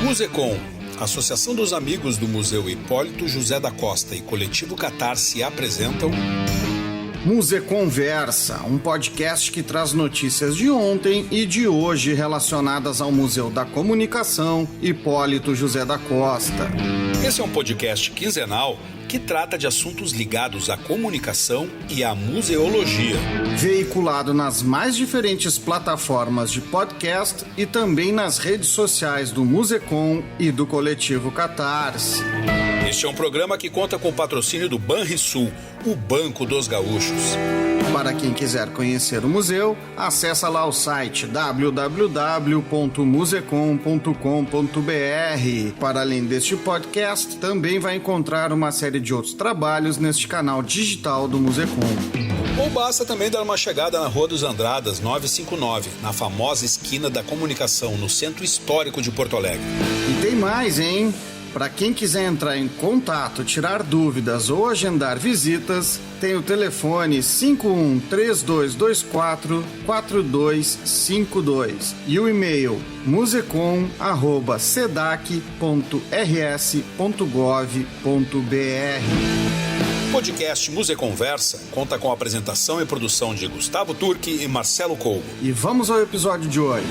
Musecom, Associação dos Amigos do Museu Hipólito José da Costa e Coletivo Catarse apresentam Museconversa, um podcast que traz notícias de ontem e de hoje relacionadas ao Museu da Comunicação Hipólito José da Costa. Esse é um podcast quinzenal que trata de assuntos ligados à comunicação e à museologia. Veiculado nas mais diferentes plataformas de podcast e também nas redes sociais do Musecom e do Coletivo Catarse. Este é um programa que conta com o patrocínio do Banrisul, o Banco dos Gaúchos. Para quem quiser conhecer o museu, acessa lá o site www.musecom.com.br. Para além deste podcast, também vai encontrar uma série de outros trabalhos neste canal digital do Musecom. Ou basta também dar uma chegada na Rua dos Andradas 959, na famosa esquina da comunicação, no Centro Histórico de Porto Alegre. E tem mais, hein? Para quem quiser entrar em contato, tirar dúvidas ou agendar visitas, tem o telefone 51-3224-4252 e o e-mail musecom@sedac.rs.gov.br. O podcast Museconversa conta com a apresentação e produção de Gustavo Turque e Marcelo Colbo. E vamos ao episódio de hoje.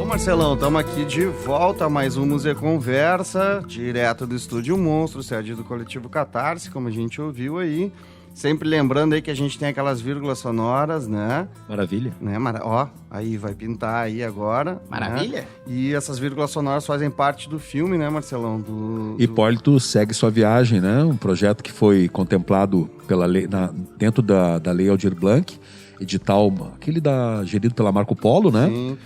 Marcelão, estamos aqui de volta a mais um Museconversa, direto do Estúdio Monstro, sede do Coletivo Catarse, como a gente ouviu aí. Sempre lembrando aí que a gente tem aquelas vírgulas sonoras, né? Maravilha. Né? Ó, aí vai pintar aí agora. Maravilha. Né? E essas vírgulas sonoras fazem parte do filme, né, Marcelão? Hipólito segue sua viagem, né? Um projeto que foi contemplado pela lei, dentro da Lei Aldir Blanc, edital, aquele gerido pela Marco Polo, né? Sim.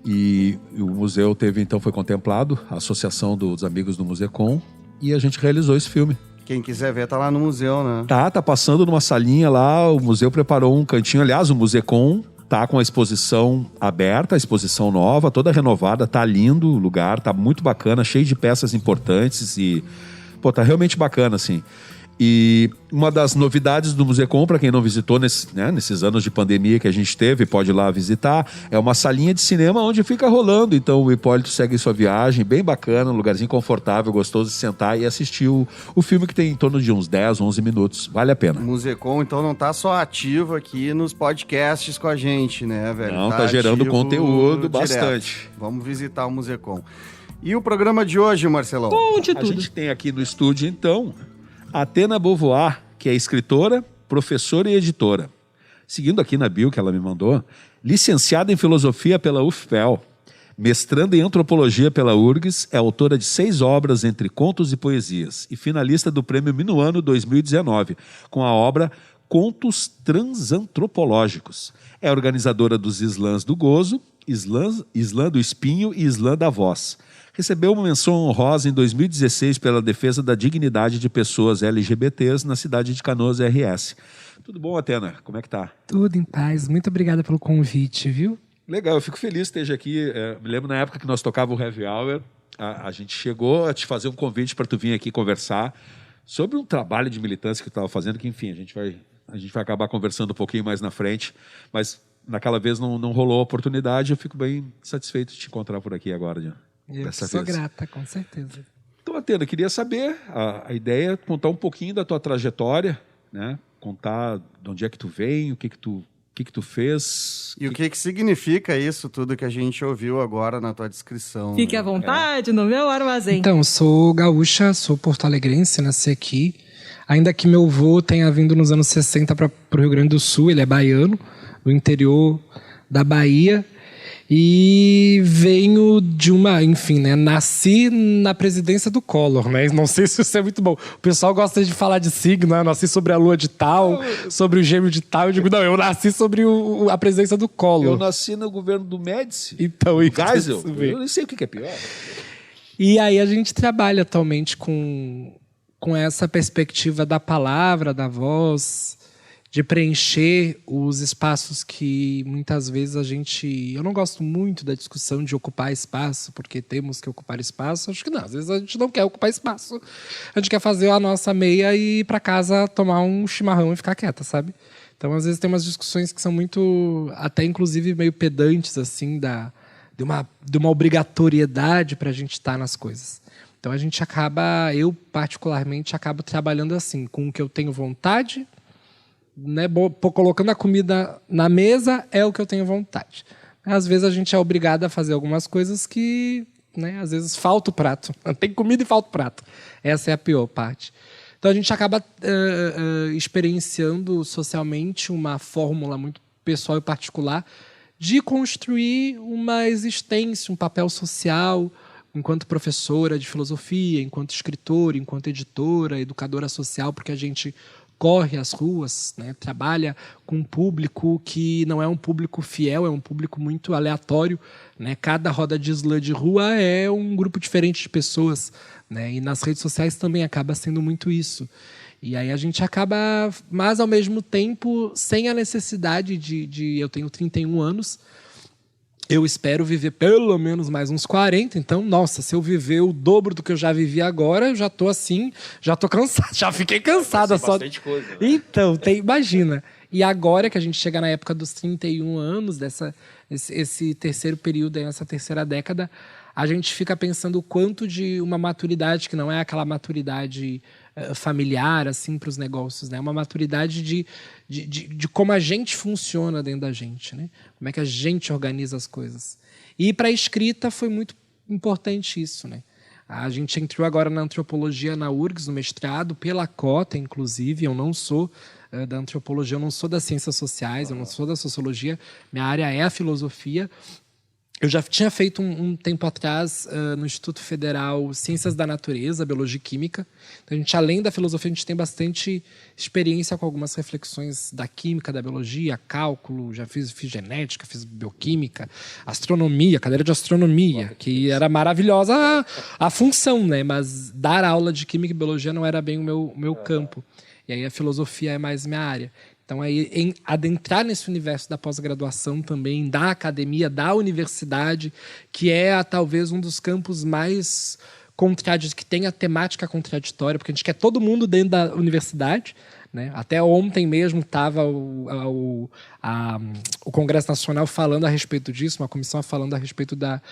E o museu foi contemplado, a Associação dos Amigos do Musecom, e a gente realizou esse filme. Quem quiser ver, tá lá no museu, né? Tá passando numa salinha lá, o museu preparou um cantinho, aliás, o Musecom tá com a exposição aberta, a exposição nova, toda renovada, tá lindo o lugar, tá muito bacana, cheio de peças importantes e, tá realmente bacana, assim. E uma das novidades do Musecom, para quem não visitou nesses anos de pandemia que a gente teve, pode ir lá visitar, é uma salinha de cinema onde fica rolando. Então o Hipólito segue sua viagem, bem bacana, um lugarzinho confortável, gostoso de sentar e assistir o filme, que tem em torno de uns 10, 11 minutos. Vale a pena. O Musecom, então, não tá só ativo aqui nos podcasts com a gente, né, velho? Não, tá gerando conteúdo bastante. Vamos visitar o Musecom. E o programa de hoje, Marcelão? A gente tem aqui no estúdio, então, Atena Beauvoir, que é escritora, professora e editora. Seguindo aqui na bio que ela me mandou, licenciada em filosofia pela UFPEL, mestranda em antropologia pela URGS, é autora de 6 obras entre contos e poesias e finalista do Prêmio Minuano 2019, com a obra Contos Transantropológicos. É organizadora dos Slams do Gozo, Slam do Espinho e Slam da Voz. Recebeu uma menção honrosa em 2016 pela defesa da dignidade de pessoas LGBTs na cidade de Canoas, RS. Tudo bom, Atena? Como é que tá? Tudo em paz. Muito obrigada pelo convite, viu? Legal, eu fico feliz que esteja aqui. Me lembro na época que nós tocávamos o Heavy Hour, a gente chegou a te fazer um convite para tu vir aqui conversar sobre um trabalho de militância que tu estava fazendo, que, enfim, a gente vai acabar conversando um pouquinho mais na frente, mas naquela vez não rolou a oportunidade. Eu fico bem satisfeito de te encontrar por aqui agora, Jean. Eu sou grata, com certeza. Então, Atena, queria saber, a ideia é contar um pouquinho da tua trajetória, né? Contar de onde é que tu vem, o que tu fez. E o que significa isso tudo que a gente ouviu agora na tua descrição? Fique à vontade, no meu armazém. Então, sou gaúcha, sou porto-alegrense, nasci aqui. Ainda que meu avô tenha vindo nos anos 60 para o Rio Grande do Sul, ele é baiano, do interior da Bahia. E venho de nasci na presidência do Collor, né? Não sei se isso é muito bom. O pessoal gosta de falar de signo, né? Nasci sobre a lua de tal, sobre o gêmeo de tal. Eu digo, não, eu nasci sobre a presidência do Collor. Eu nasci no governo do Médici. Então, Geisel. Eu nem sei o que é pior. E aí a gente trabalha atualmente com essa perspectiva da palavra, da voz, de preencher os espaços que muitas vezes a gente... Eu não gosto muito da discussão de ocupar espaço, porque temos que ocupar espaço. Acho que não, às vezes a gente não quer ocupar espaço. A gente quer fazer a nossa meia e ir para casa tomar um chimarrão e ficar quieta, sabe? Então, às vezes tem umas discussões que são muito, até inclusive meio pedantes, assim, de uma obrigatoriedade para a gente estar nas coisas. Então a gente acaba, eu particularmente, acabo trabalhando assim, com o que eu tenho vontade, né, colocando a comida na mesa é o que eu tenho vontade. Às vezes a gente é obrigado a fazer algumas coisas que, né, às vezes falta o prato. Tem comida e falta o prato. Essa é a pior parte. Então a gente acaba experienciando socialmente uma fórmula muito pessoal e particular de construir uma existência, um papel social, enquanto professora de filosofia, enquanto escritora, enquanto editora, educadora social, porque a gente corre as ruas, né, trabalha com um público que não é um público fiel, é um público muito aleatório, né? Cada roda de slam de rua é um grupo diferente de pessoas, né? E nas redes sociais também acaba sendo muito isso. E aí a gente acaba, mas ao mesmo tempo, sem a necessidade de eu tenho 31 anos, eu espero viver pelo menos mais uns 40. Então, nossa, se eu viver o dobro do que eu já vivi agora, eu já tô assim, já tô cansado, já fiquei cansada só. Bastante coisa, né? Então, imagina. E agora que a gente chega na época dos 31 anos, esse terceiro período, essa terceira década, a gente fica pensando o quanto de uma maturidade, que não é aquela maturidade familiar, assim, para os negócios, né? É uma maturidade de como a gente funciona dentro da gente, né? Como é que a gente organiza as coisas. E para a escrita foi muito importante isso, né? A gente entrou agora na antropologia na URGS, no mestrado, pela cota, inclusive. Eu não sou da antropologia, eu não sou das ciências sociais, eu não sou da sociologia. Minha área é a filosofia. Eu já tinha feito um tempo atrás no Instituto Federal Ciências da Natureza, Biologia e Química. Então, a gente, além da filosofia, a gente tem bastante experiência com algumas reflexões da química, da biologia, cálculo, já fiz genética, fiz bioquímica, astronomia, cadeira de astronomia, que era maravilhosa a função, né? Mas dar aula de química e biologia não era bem o meu campo. E aí a filosofia é mais minha área. Então, aí, adentrar nesse universo da pós-graduação também, da academia, da universidade, que é talvez um dos campos mais contrários, que tem a temática contraditória, porque a gente quer todo mundo dentro da universidade, né? Até ontem mesmo estava o Congresso Nacional falando a respeito disso, uma comissão falando a respeito da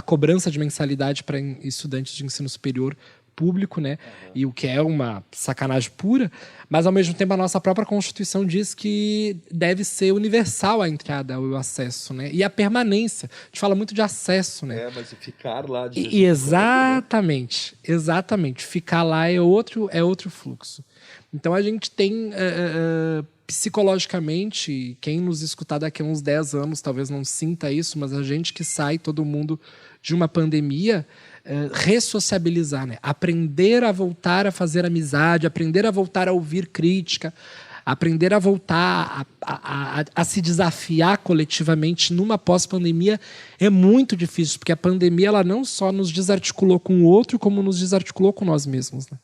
cobrança de mensalidade para estudantes de ensino superior público, né? E o que é uma sacanagem pura, mas ao mesmo tempo a nossa própria Constituição diz que deve ser universal a entrada, o acesso, né? E a permanência. A gente fala muito de acesso, né? Mas ficar lá... Exatamente. Ficar lá é outro fluxo. Então a gente tem, psicologicamente, quem nos escutar daqui a uns 10 anos talvez não sinta isso, mas a gente que sai, todo mundo, de uma pandemia, ressociabilizar, né? Aprender a voltar a fazer amizade, aprender a voltar a ouvir crítica, aprender a voltar a se desafiar coletivamente numa pós-pandemia é muito difícil, porque a pandemia ela não só nos desarticulou com o outro, como nos desarticulou com nós mesmos, né?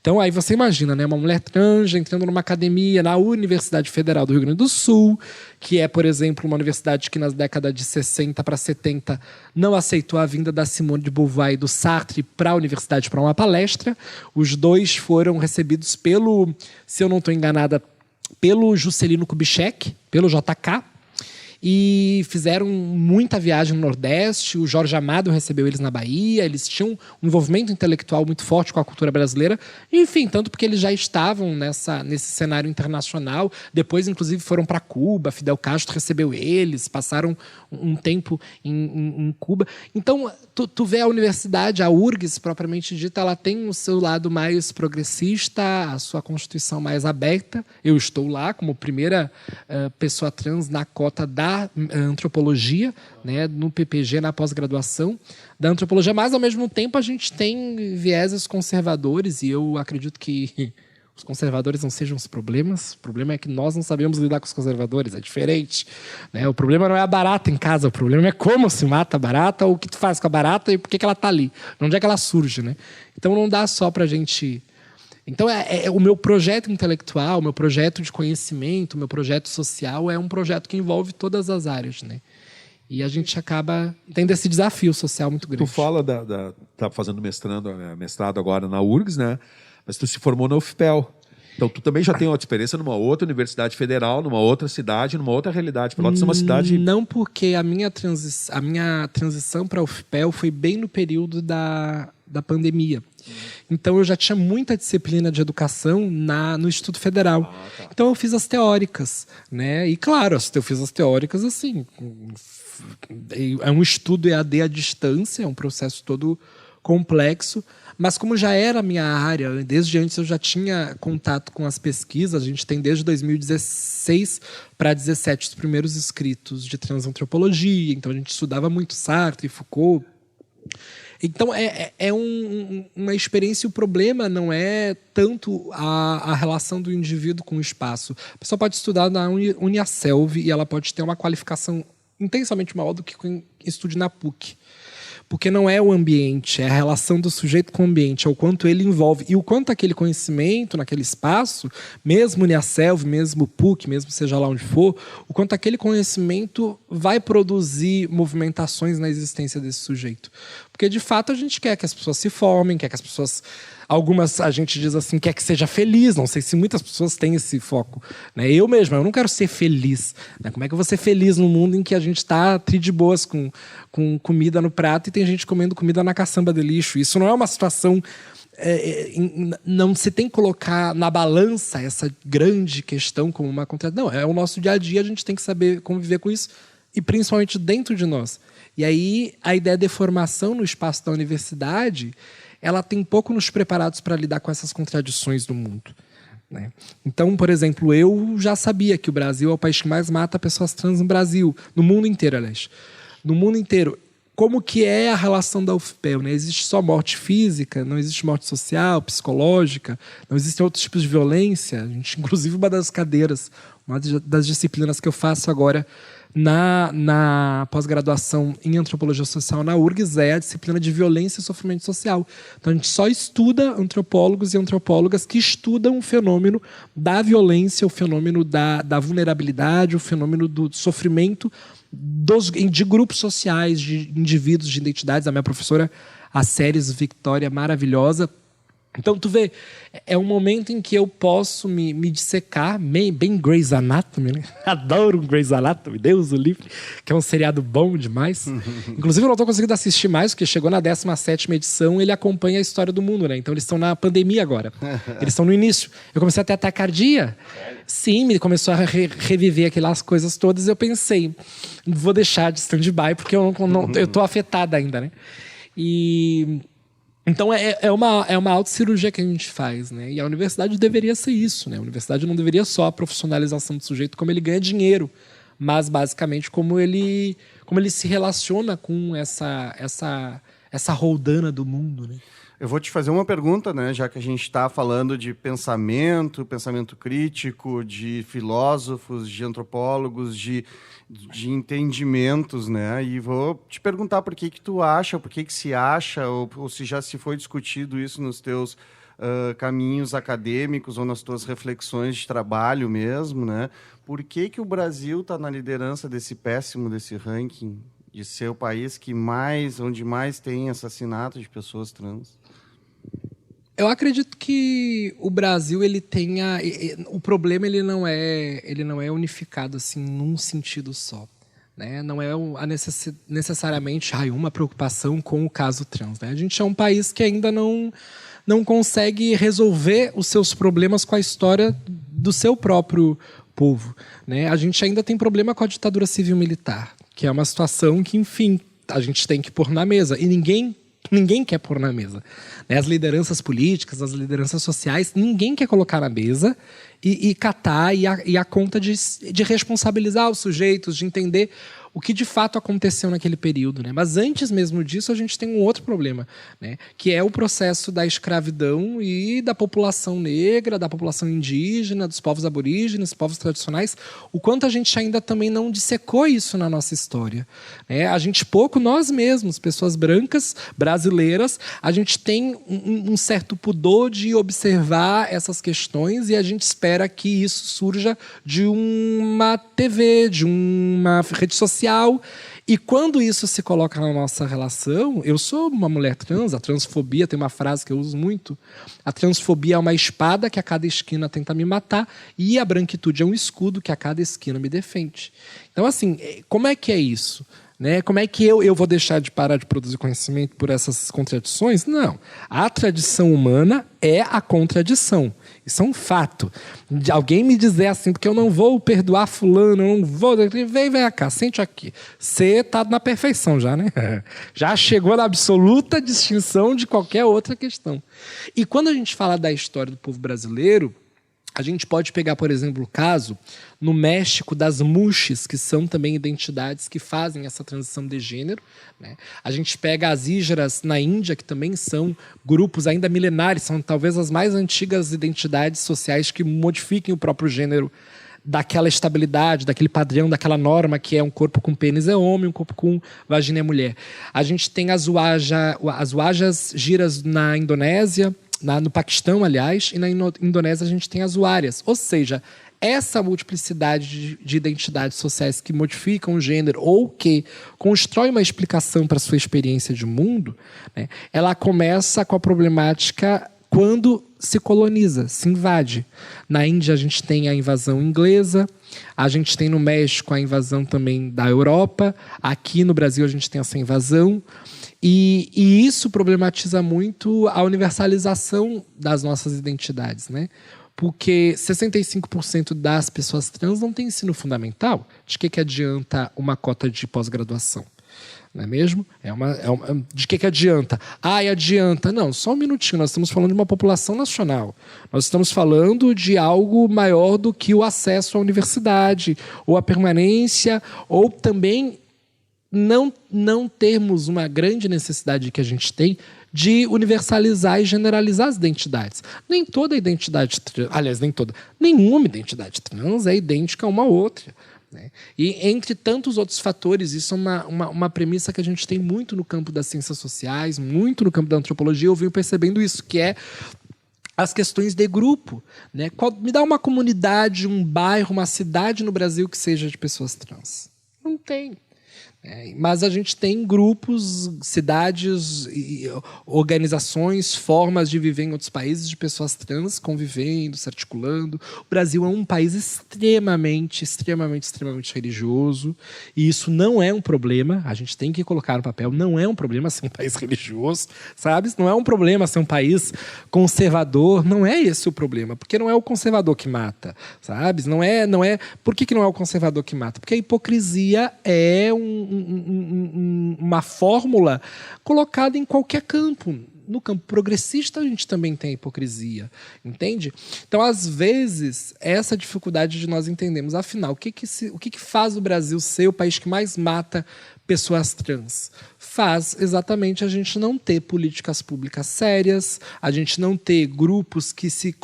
Então, aí você imagina, né, uma mulher trans entrando numa academia na Universidade Federal do Rio Grande do Sul, que é, por exemplo, uma universidade que nas décadas de 60 para 70 não aceitou a vinda da Simone de Beauvoir e do Sartre para a universidade para uma palestra. Os dois foram recebidos pelo, se eu não estou enganada, pelo Juscelino Kubitschek, pelo JK, e fizeram muita viagem no Nordeste. O Jorge Amado recebeu eles na Bahia. Eles tinham um envolvimento intelectual muito forte com a cultura brasileira. Enfim, tanto porque eles já estavam nesse cenário internacional. Depois, inclusive, foram para Cuba. Fidel Castro recebeu eles, passaram um tempo em Cuba. Então, tu vê a universidade, a URGS, propriamente dita, ela tem o seu lado mais progressista, a sua constituição mais aberta. Eu estou lá como primeira pessoa trans na cota da antropologia, né, no PPG, na pós-graduação da antropologia, mas ao mesmo tempo a gente tem vieses conservadores, e eu acredito que os conservadores não sejam os problemas. O problema é que nós não sabemos lidar com os conservadores, é diferente, né? O problema não é a barata em casa, o problema é como se mata a barata, ou o que tu faz com a barata e por que ela está ali, onde é que ela surge, né? Então não dá só para a gente Então, o meu projeto intelectual, o meu projeto de conhecimento, o meu projeto social é um projeto que envolve todas as áreas, né? E a gente acaba tendo esse desafio social muito grande. Tu fala tá fazendo mestrado agora na URGS, né? Mas tu se formou na UFPEL. Então tu também já tem outra experiência numa outra universidade federal, numa outra cidade, numa outra realidade. Pelotas é uma cidade... Não, porque a minha transição para a UFPEL foi bem no período da pandemia. Então eu já tinha muita disciplina de educação no Instituto Federal. Tá. Então eu fiz as teóricas, né? E claro, eu fiz as teóricas assim. É um estudo EAD à distância, é um processo todo complexo, mas como já era a minha área, desde antes eu já tinha contato com as pesquisas, a gente tem desde 2016 para 2017 os primeiros escritos de transantropologia, então a gente estudava muito Sartre e Foucault. Então, uma experiência, e o problema não é tanto a relação do indivíduo com o espaço. A pessoa pode estudar na Uniaselv e ela pode ter uma qualificação intensamente maior do que quem estude na PUC. Porque não é o ambiente, é a relação do sujeito com o ambiente, é o quanto ele envolve. E o quanto aquele conhecimento, naquele espaço, mesmo Uniaselv, mesmo PUC, mesmo seja lá onde for, o quanto aquele conhecimento vai produzir movimentações na existência desse sujeito. Porque, de fato, a gente quer que as pessoas se formem, quer que as pessoas... Algumas, a gente diz assim, quer que seja feliz. Não sei se muitas pessoas têm esse foco. Né? Eu não quero ser feliz. Né? Como é que eu vou ser feliz num mundo em que a gente está tri de boas com comida no prato e tem gente comendo comida na caçamba de lixo? Isso não é uma situação... não se tem que colocar na balança essa grande questão como uma contradição. Não, é o nosso dia a dia, a gente tem que saber conviver com isso, e principalmente dentro de nós. E aí, a ideia de formação no espaço da universidade... ela tem pouco nos preparados para lidar com essas contradições do mundo. Né? Então, por exemplo, eu já sabia que o Brasil é o país que mais mata pessoas trans no Brasil, no mundo inteiro, aliás. No mundo inteiro. Como que é a relação da UFPEL? Né? Existe só morte física, não existe morte social, psicológica, não existem outros tipos de violência. A gente, inclusive, uma das cadeiras, uma das disciplinas que eu faço agora na pós-graduação em antropologia social na URGS é a disciplina de violência e sofrimento social. Então a gente só estuda antropólogos e antropólogas que estudam o fenômeno da violência, o fenômeno da vulnerabilidade, o fenômeno do sofrimento de grupos sociais, de indivíduos, de identidades. A minha professora, a Séries Victoria, maravilhosa. Então, tu vê, é um momento em que eu posso me dissecar, bem Grey's Anatomy, né? Adoro Grey's Anatomy, Deus o livre, que é um seriado bom demais. Inclusive, eu não estou conseguindo assistir mais, porque chegou na 17ª edição, ele acompanha a história do mundo, né? Então, eles estão na pandemia agora. Eles estão no início. Eu comecei a ter taquicardia. Sim, me começou a reviver aquelas coisas todas, e eu pensei, vou deixar de stand-by, porque eu estou afetada ainda, né? Então, é uma autocirurgia que a gente faz, né? E a universidade deveria ser isso, né? A universidade não deveria só a profissionalização do sujeito, como ele ganha dinheiro, mas, basicamente, como ele se relaciona com essa roldana do mundo, né? Eu vou te fazer uma pergunta, né? Já que a gente está falando de pensamento crítico, de filósofos, de antropólogos, de entendimentos, né? E vou te perguntar por que tu acha, por que se acha, ou se já se foi discutido isso nos teus caminhos acadêmicos ou nas tuas reflexões de trabalho mesmo, né? Por que o Brasil está na liderança desse ranking de ser o país onde mais tem assassinato de pessoas trans? Eu acredito que o Brasil o problema ele não é unificado assim num sentido só, né? Não é necessariamente uma preocupação com o caso trans, né? A gente é um país que ainda não consegue resolver os seus problemas com a história do seu próprio povo, né? A gente ainda tem problema com a ditadura civil-militar, que é uma situação que, enfim, a gente tem que pôr na mesa, e ninguém quer pôr na mesa. As lideranças políticas, as lideranças sociais, ninguém quer colocar na mesa e catar e a conta de responsabilizar os sujeitos, de entender o que de fato aconteceu naquele período, né? Mas antes mesmo disso, a gente tem um outro problema, né? Que é o processo da escravidão e da população negra, da população indígena, dos povos aborígenes, povos tradicionais, o quanto a gente ainda também não dissecou isso na nossa história, né? A gente pouco, nós mesmos, pessoas brancas, brasileiras, a gente tem um certo pudor de observar essas questões e a gente espera que isso surja de uma TV, de uma rede social. E quando isso se coloca na nossa relação, eu sou uma mulher trans, a transfobia tem uma frase que eu uso muito, a transfobia é uma espada que a cada esquina tenta me matar e a branquitude é um escudo que a cada esquina me defende. Então, assim, como é que é isso? Né? Como é que eu vou deixar de parar de produzir conhecimento por essas contradições? Não. A tradição humana é a contradição. Isso é um fato. De alguém me dizer assim, porque eu não vou perdoar fulano, eu não vou... Vem cá, sente aqui. Você está na perfeição já, né? Já chegou na absoluta distinção de qualquer outra questão. E quando a gente fala da história do povo brasileiro, a gente pode pegar, por exemplo, o caso no México das muxes, que são também identidades que fazem essa transição de gênero, né? A gente pega as íjaras na Índia, que também são grupos ainda milenares, são talvez as mais antigas identidades sociais que modifiquem o próprio gênero daquela estabilidade, daquele padrão, daquela norma que é um corpo com pênis é homem, um corpo com vagina é mulher. A gente tem as wajas giras na Indonésia, no Paquistão, aliás, e na Indonésia a gente tem as huárias. Ou seja, essa multiplicidade de identidades sociais que modificam o gênero ou que constrói uma explicação para a sua experiência de mundo, né, ela começa com a problemática quando se coloniza, se invade. Na Índia a gente tem a invasão inglesa, a gente tem no México a invasão também da Europa, aqui no Brasil a gente tem essa invasão. E isso problematiza muito a universalização das nossas identidades, né? Porque 65% das pessoas trans não têm ensino fundamental. De que adianta uma cota de pós-graduação? Não é mesmo? De que adianta? Adianta. Não, só um minutinho. Nós estamos falando de uma população nacional. Nós estamos falando de algo maior do que o acesso à universidade, ou a permanência, ou também não termos uma grande necessidade que a gente tem de universalizar e generalizar as identidades. Nem toda identidade trans, aliás, nenhuma identidade trans é idêntica a uma outra, né? E entre tantos outros fatores, isso é uma premissa que a gente tem muito no campo das ciências sociais, muito no campo da antropologia, eu venho percebendo isso, que é as questões de grupo, né? Me dá uma comunidade, um bairro, uma cidade no Brasil que seja de pessoas trans. Não tem. Mas a gente tem grupos, cidades, organizações, formas de viver em outros países de pessoas trans convivendo, se articulando. O Brasil é um país extremamente religioso e isso não é um problema. A gente tem que colocar no papel, não é um problema ser um país religioso, sabe? Não é um problema ser um país conservador, não é esse o problema, porque não é o conservador que mata, sabe? Não é. Por que não é o conservador que mata? Porque a hipocrisia é uma fórmula colocada em qualquer campo. No campo progressista, a gente também tem a hipocrisia, entende? Então, às vezes, essa dificuldade de nós entendermos, afinal, o que faz o Brasil ser o país que mais mata pessoas trans? Faz exatamente a gente não ter políticas públicas sérias, a gente não ter grupos que se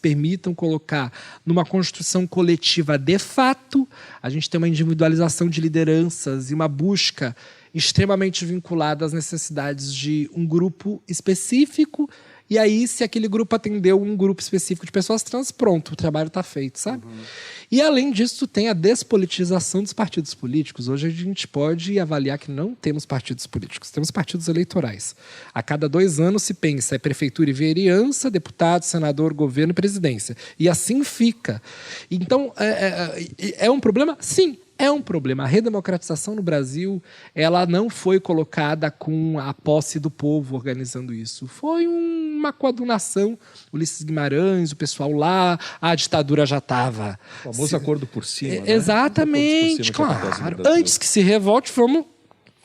permitam colocar numa construção coletiva de fato, a gente tem uma individualização de lideranças e uma busca extremamente vinculada às necessidades de um grupo específico. E aí, se aquele grupo atendeu um grupo específico de pessoas trans, pronto, o trabalho está feito, sabe? E, além disso, tem a despolitização dos partidos políticos. Hoje a gente pode avaliar que não temos partidos políticos, temos partidos eleitorais. A cada 2 anos se pensa, é prefeitura e vereança, deputado, senador, governo e presidência. E assim fica. Então, é um problema? Sim. É um problema. A redemocratização no Brasil, ela não foi colocada com a posse do povo organizando isso. Foi uma coadunação. Ulisses Guimarães, o pessoal lá, a ditadura já estava... O famoso acordo por cima, né? Exatamente, claro. Antes que se revolte, vamos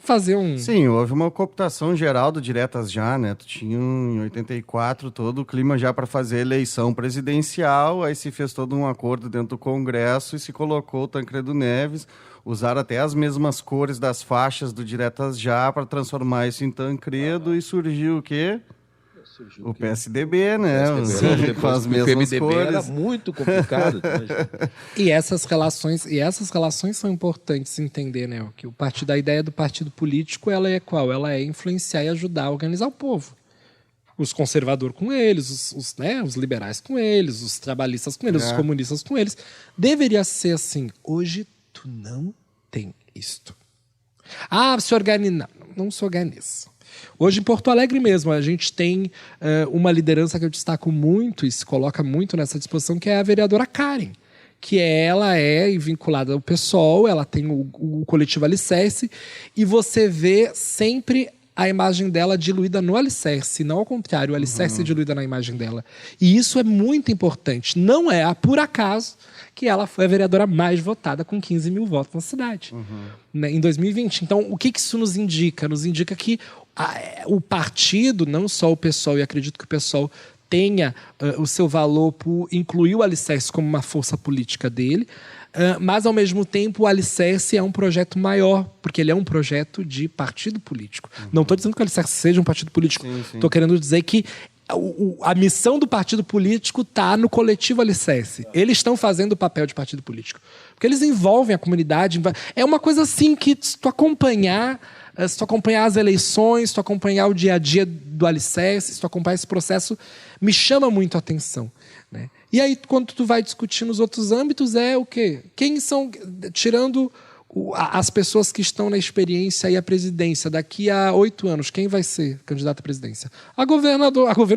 fazer um... Sim, houve uma cooptação geral do Diretas Já, né? Tu tinha em 84 todo o clima já para fazer eleição presidencial, aí se fez todo um acordo dentro do Congresso e se colocou o Tancredo Neves, usaram até as mesmas cores das faixas do Diretas Já para transformar isso em Tancredo e surgiu o quê? O PSDB, né? Com as mesmas cores. Era muito complicado. E essas relações são importantes entender, né? Que a ideia do partido político, ela é qual? Ela é influenciar e ajudar a organizar o povo. Os conservadores com eles, os liberais com eles, os trabalhistas com eles, os comunistas com eles. Deveria ser assim. Hoje tu não tem isto. Se organiza. Não se organiza. Hoje, em Porto Alegre mesmo, a gente tem uma liderança que eu destaco muito e se coloca muito nessa disposição, que é a vereadora Karen, que ela é vinculada ao PSOL, ela tem o coletivo Alicerce, e você vê sempre a imagem dela diluída no alicerce, não ao contrário, o alicerce diluída na imagem dela. E isso é muito importante. Não é por acaso que ela foi a vereadora mais votada com 15 mil votos na cidade, né, em 2020. Então, o que isso nos indica? Nos indica que o partido, não só o PSOL, e acredito que o PSOL tenha o seu valor por incluir o alicerce como uma força política dele, mas, ao mesmo tempo, o Alicerce é um projeto maior, porque ele é um projeto de partido político. Não estou dizendo que o Alicerce seja um partido político. Estou querendo dizer que a missão do partido político está no coletivo Alicerce. Eles estão fazendo o papel de partido político. Porque eles envolvem a comunidade. É uma coisa assim que, se tu acompanhar as eleições, se tu acompanhar o dia a dia do Alicerce, se tu acompanhar esse processo, me chama muito a atenção, né? E aí, quando tu vai discutir nos outros âmbitos, é o quê? Quem são, tirando as pessoas que estão na experiência e a presidência, daqui a 8 anos, quem vai ser candidato à presidência? A governo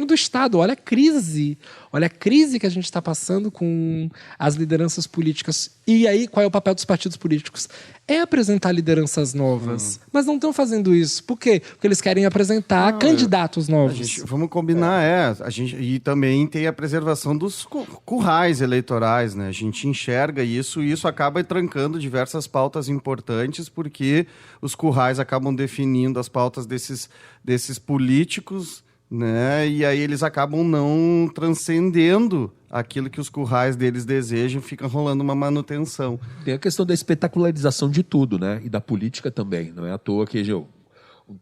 do Estado. Olha a crise que a gente está passando com as lideranças políticas. E aí, qual é o papel dos partidos políticos? É apresentar lideranças novas. Mas não estão fazendo isso. Por quê? Porque eles querem apresentar candidatos novos. Vamos combinar, e também tem a preservação dos currais eleitorais, né? A gente enxerga isso e isso acaba trancando diversas pautas importantes, porque os currais acabam definindo as pautas desses políticos, né? E aí eles acabam não transcendendo aquilo que os currais deles desejam, fica rolando uma manutenção. Tem a questão da espetacularização de tudo, né? E da política também. Não é à toa que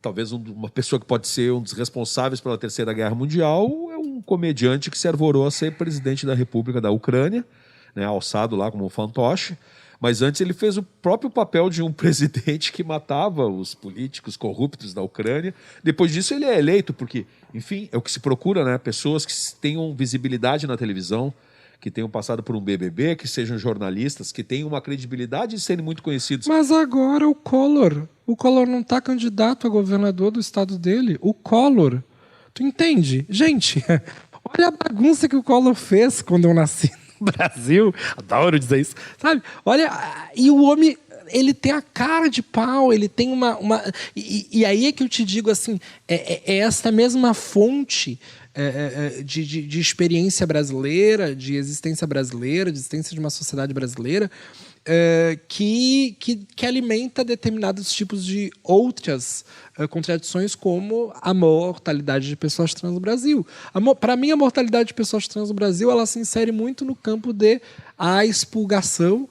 talvez uma pessoa que pode ser um dos responsáveis pela Terceira Guerra Mundial é um comediante que se arvorou a ser presidente da República da Ucrânia, né? Alçado lá como um fantoche. Mas antes ele fez o próprio papel de um presidente que matava os políticos corruptos da Ucrânia. Depois disso ele é eleito, porque, enfim, é o que se procura, né? Pessoas que tenham visibilidade na televisão, que tenham passado por um BBB, que sejam jornalistas, que tenham uma credibilidade de serem muito conhecidos. Mas agora o Collor não está candidato a governador do estado dele. O Collor, tu entende? Gente, olha a bagunça que o Collor fez quando eu nasci no Brasil. Adoro dizer isso, sabe? Olha, e o homem, ele tem a cara de pau, ele tem uma... E aí é que eu te digo assim, é esta mesma fonte de experiência brasileira, de existência brasileira, de existência de uma sociedade brasileira, que alimenta determinados tipos de outras contradições, como a mortalidade de pessoas trans no Brasil. Para mim, a mortalidade de pessoas trans no Brasil, ela se insere muito no campo a expurgação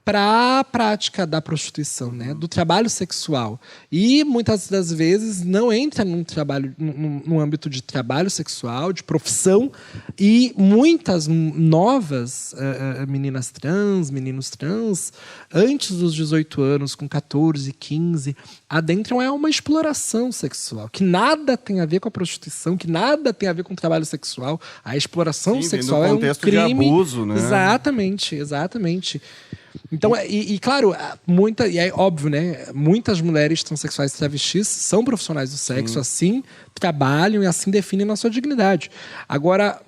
para a prática da prostituição, né? Do trabalho sexual. E muitas das vezes não entra no âmbito de trabalho sexual, de profissão, e muitas novas meninas trans, meninos trans, antes dos 18 anos, com 14, 15, adentram uma exploração sexual, que nada tem a ver com a prostituição, que nada tem a ver com o trabalho sexual. A exploração sexual é um crime. De abuso, né? Exatamente. Então, claro, é óbvio, né? Muitas mulheres transexuais e travestis são profissionais do sexo, assim trabalham e assim definem a sua dignidade. Agora,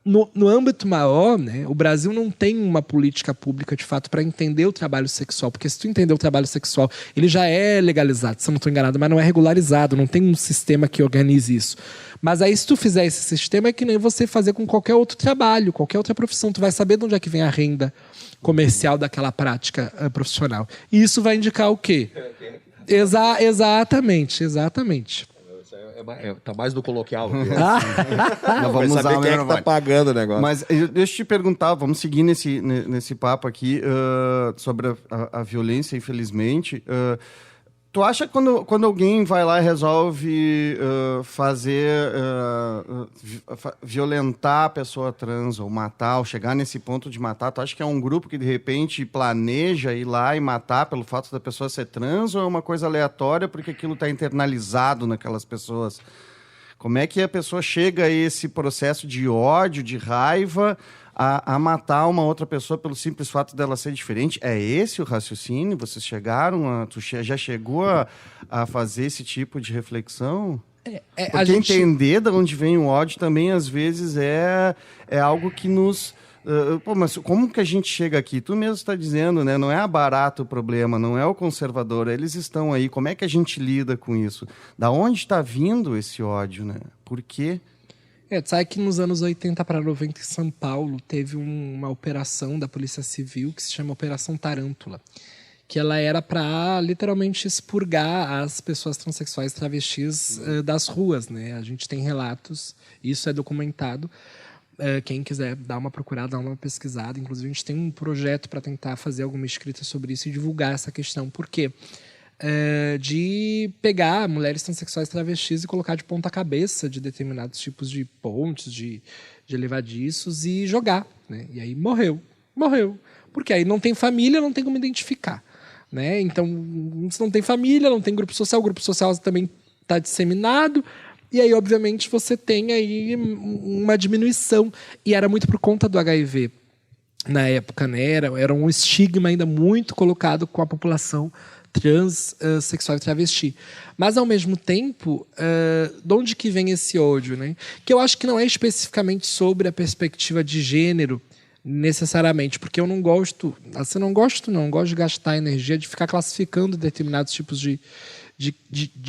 no âmbito maior, né, o Brasil não tem uma política pública, de fato, para entender o trabalho sexual. Porque se tu entender o trabalho sexual, ele já é legalizado, se eu não estou enganado, mas não é regularizado, não tem um sistema que organize isso. Mas aí, se tu fizer esse sistema, é que nem você fazer com qualquer outro trabalho, qualquer outra profissão. Tu vai saber de onde é que vem a renda comercial daquela prática profissional. E isso vai indicar o quê? Exatamente. Tá mais no coloquial. Nós vamos Vai saber usar o quem é que microfone. tá pagando o negócio. Mas deixa eu te perguntar, vamos seguir nesse papo aqui sobre a violência, infelizmente. Tu acha que quando alguém vai lá e resolve violentar a pessoa trans, ou matar, ou chegar nesse ponto de matar, tu acha que é um grupo que de repente planeja ir lá e matar pelo fato da pessoa ser trans, ou é uma coisa aleatória porque aquilo está internalizado naquelas pessoas? Como é que a pessoa chega a esse processo de ódio, de raiva, a matar uma outra pessoa pelo simples fato dela ser diferente? É esse o raciocínio? Vocês chegaram tu já chegou a fazer esse tipo de reflexão? Porque entender de onde vem o ódio também, às vezes, é algo que nos... mas como que a gente chega aqui? Tu mesmo está dizendo, né? Não é a barata o problema, não é o conservador, eles estão aí. Como é que a gente lida com isso? Da onde está vindo esse ódio, né? Por quê? Tu sabe que nos anos 80 para 90 em São Paulo teve uma operação da Polícia Civil que se chama Operação Tarântula, que ela era para literalmente expurgar as pessoas transexuais travestis das ruas, né? A gente tem relatos, isso é documentado. Quem quiser dar uma procurada, dar uma pesquisada. Inclusive, a gente tem um projeto para tentar fazer alguma escrita sobre isso e divulgar essa questão. Por quê? De pegar mulheres transexuais travestis e colocar de ponta cabeça de determinados tipos de pontes, de elevadiços e jogar, né? E aí morreu. Porque aí não tem família, não tem como identificar, né? Então, se não tem família, não tem grupo social também está disseminado. E aí, obviamente, você tem aí uma diminuição. E era muito por conta do HIV na época, né? Era um estigma ainda muito colocado com a população trans, sexual e travesti. Mas, ao mesmo tempo, de onde que vem esse ódio, né? Que eu acho que não é especificamente sobre a perspectiva de gênero, necessariamente, porque eu não gosto... Assim, não gosto de gastar energia de ficar classificando determinados tipos de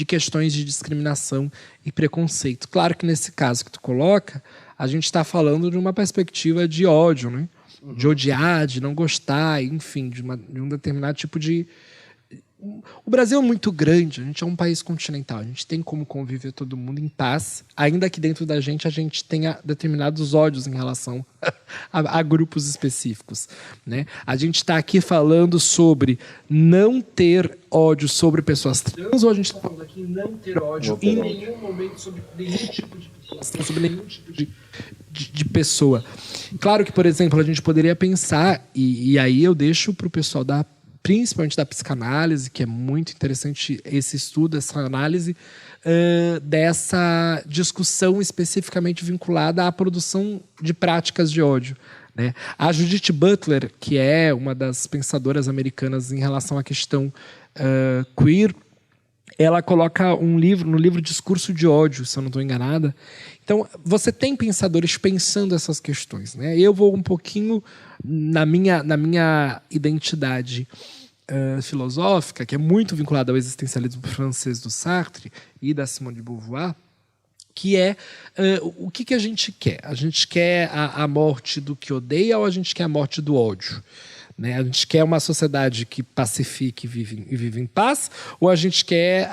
questões de discriminação e preconceito. Claro que nesse caso que tu coloca, a gente está falando de uma perspectiva de ódio, né? De odiar, de não gostar, enfim, de um determinado tipo de... O Brasil é muito grande, a gente é um país continental, a gente tem como conviver todo mundo em paz, ainda que dentro da gente a gente tenha determinados ódios em relação a grupos específicos, né? A gente está aqui falando sobre não ter ódio sobre pessoas trans, ou a gente está falando aqui em não ter ódio em nenhum momento sobre nenhum tipo de população, sobre nenhum tipo de pessoa. Claro que, por exemplo, a gente poderia pensar, e aí eu deixo para o pessoal principalmente da psicanálise, que é muito interessante esse estudo, essa análise, dessa discussão especificamente vinculada à produção de práticas de ódio, né? A Judith Butler, que é uma das pensadoras americanas em relação à questão queer, ela coloca no livro Discurso de Ódio, se eu não estou enganada. Então, você tem pensadores pensando essas questões, né? Eu vou um pouquinho na minha identidade filosófica, que é muito vinculada ao existencialismo francês do Sartre e da Simone de Beauvoir, que é o que a gente quer? A gente quer a morte do que odeia ou a gente quer a morte do ódio? Né? A gente quer uma sociedade que pacifique e vive em paz, ou a gente quer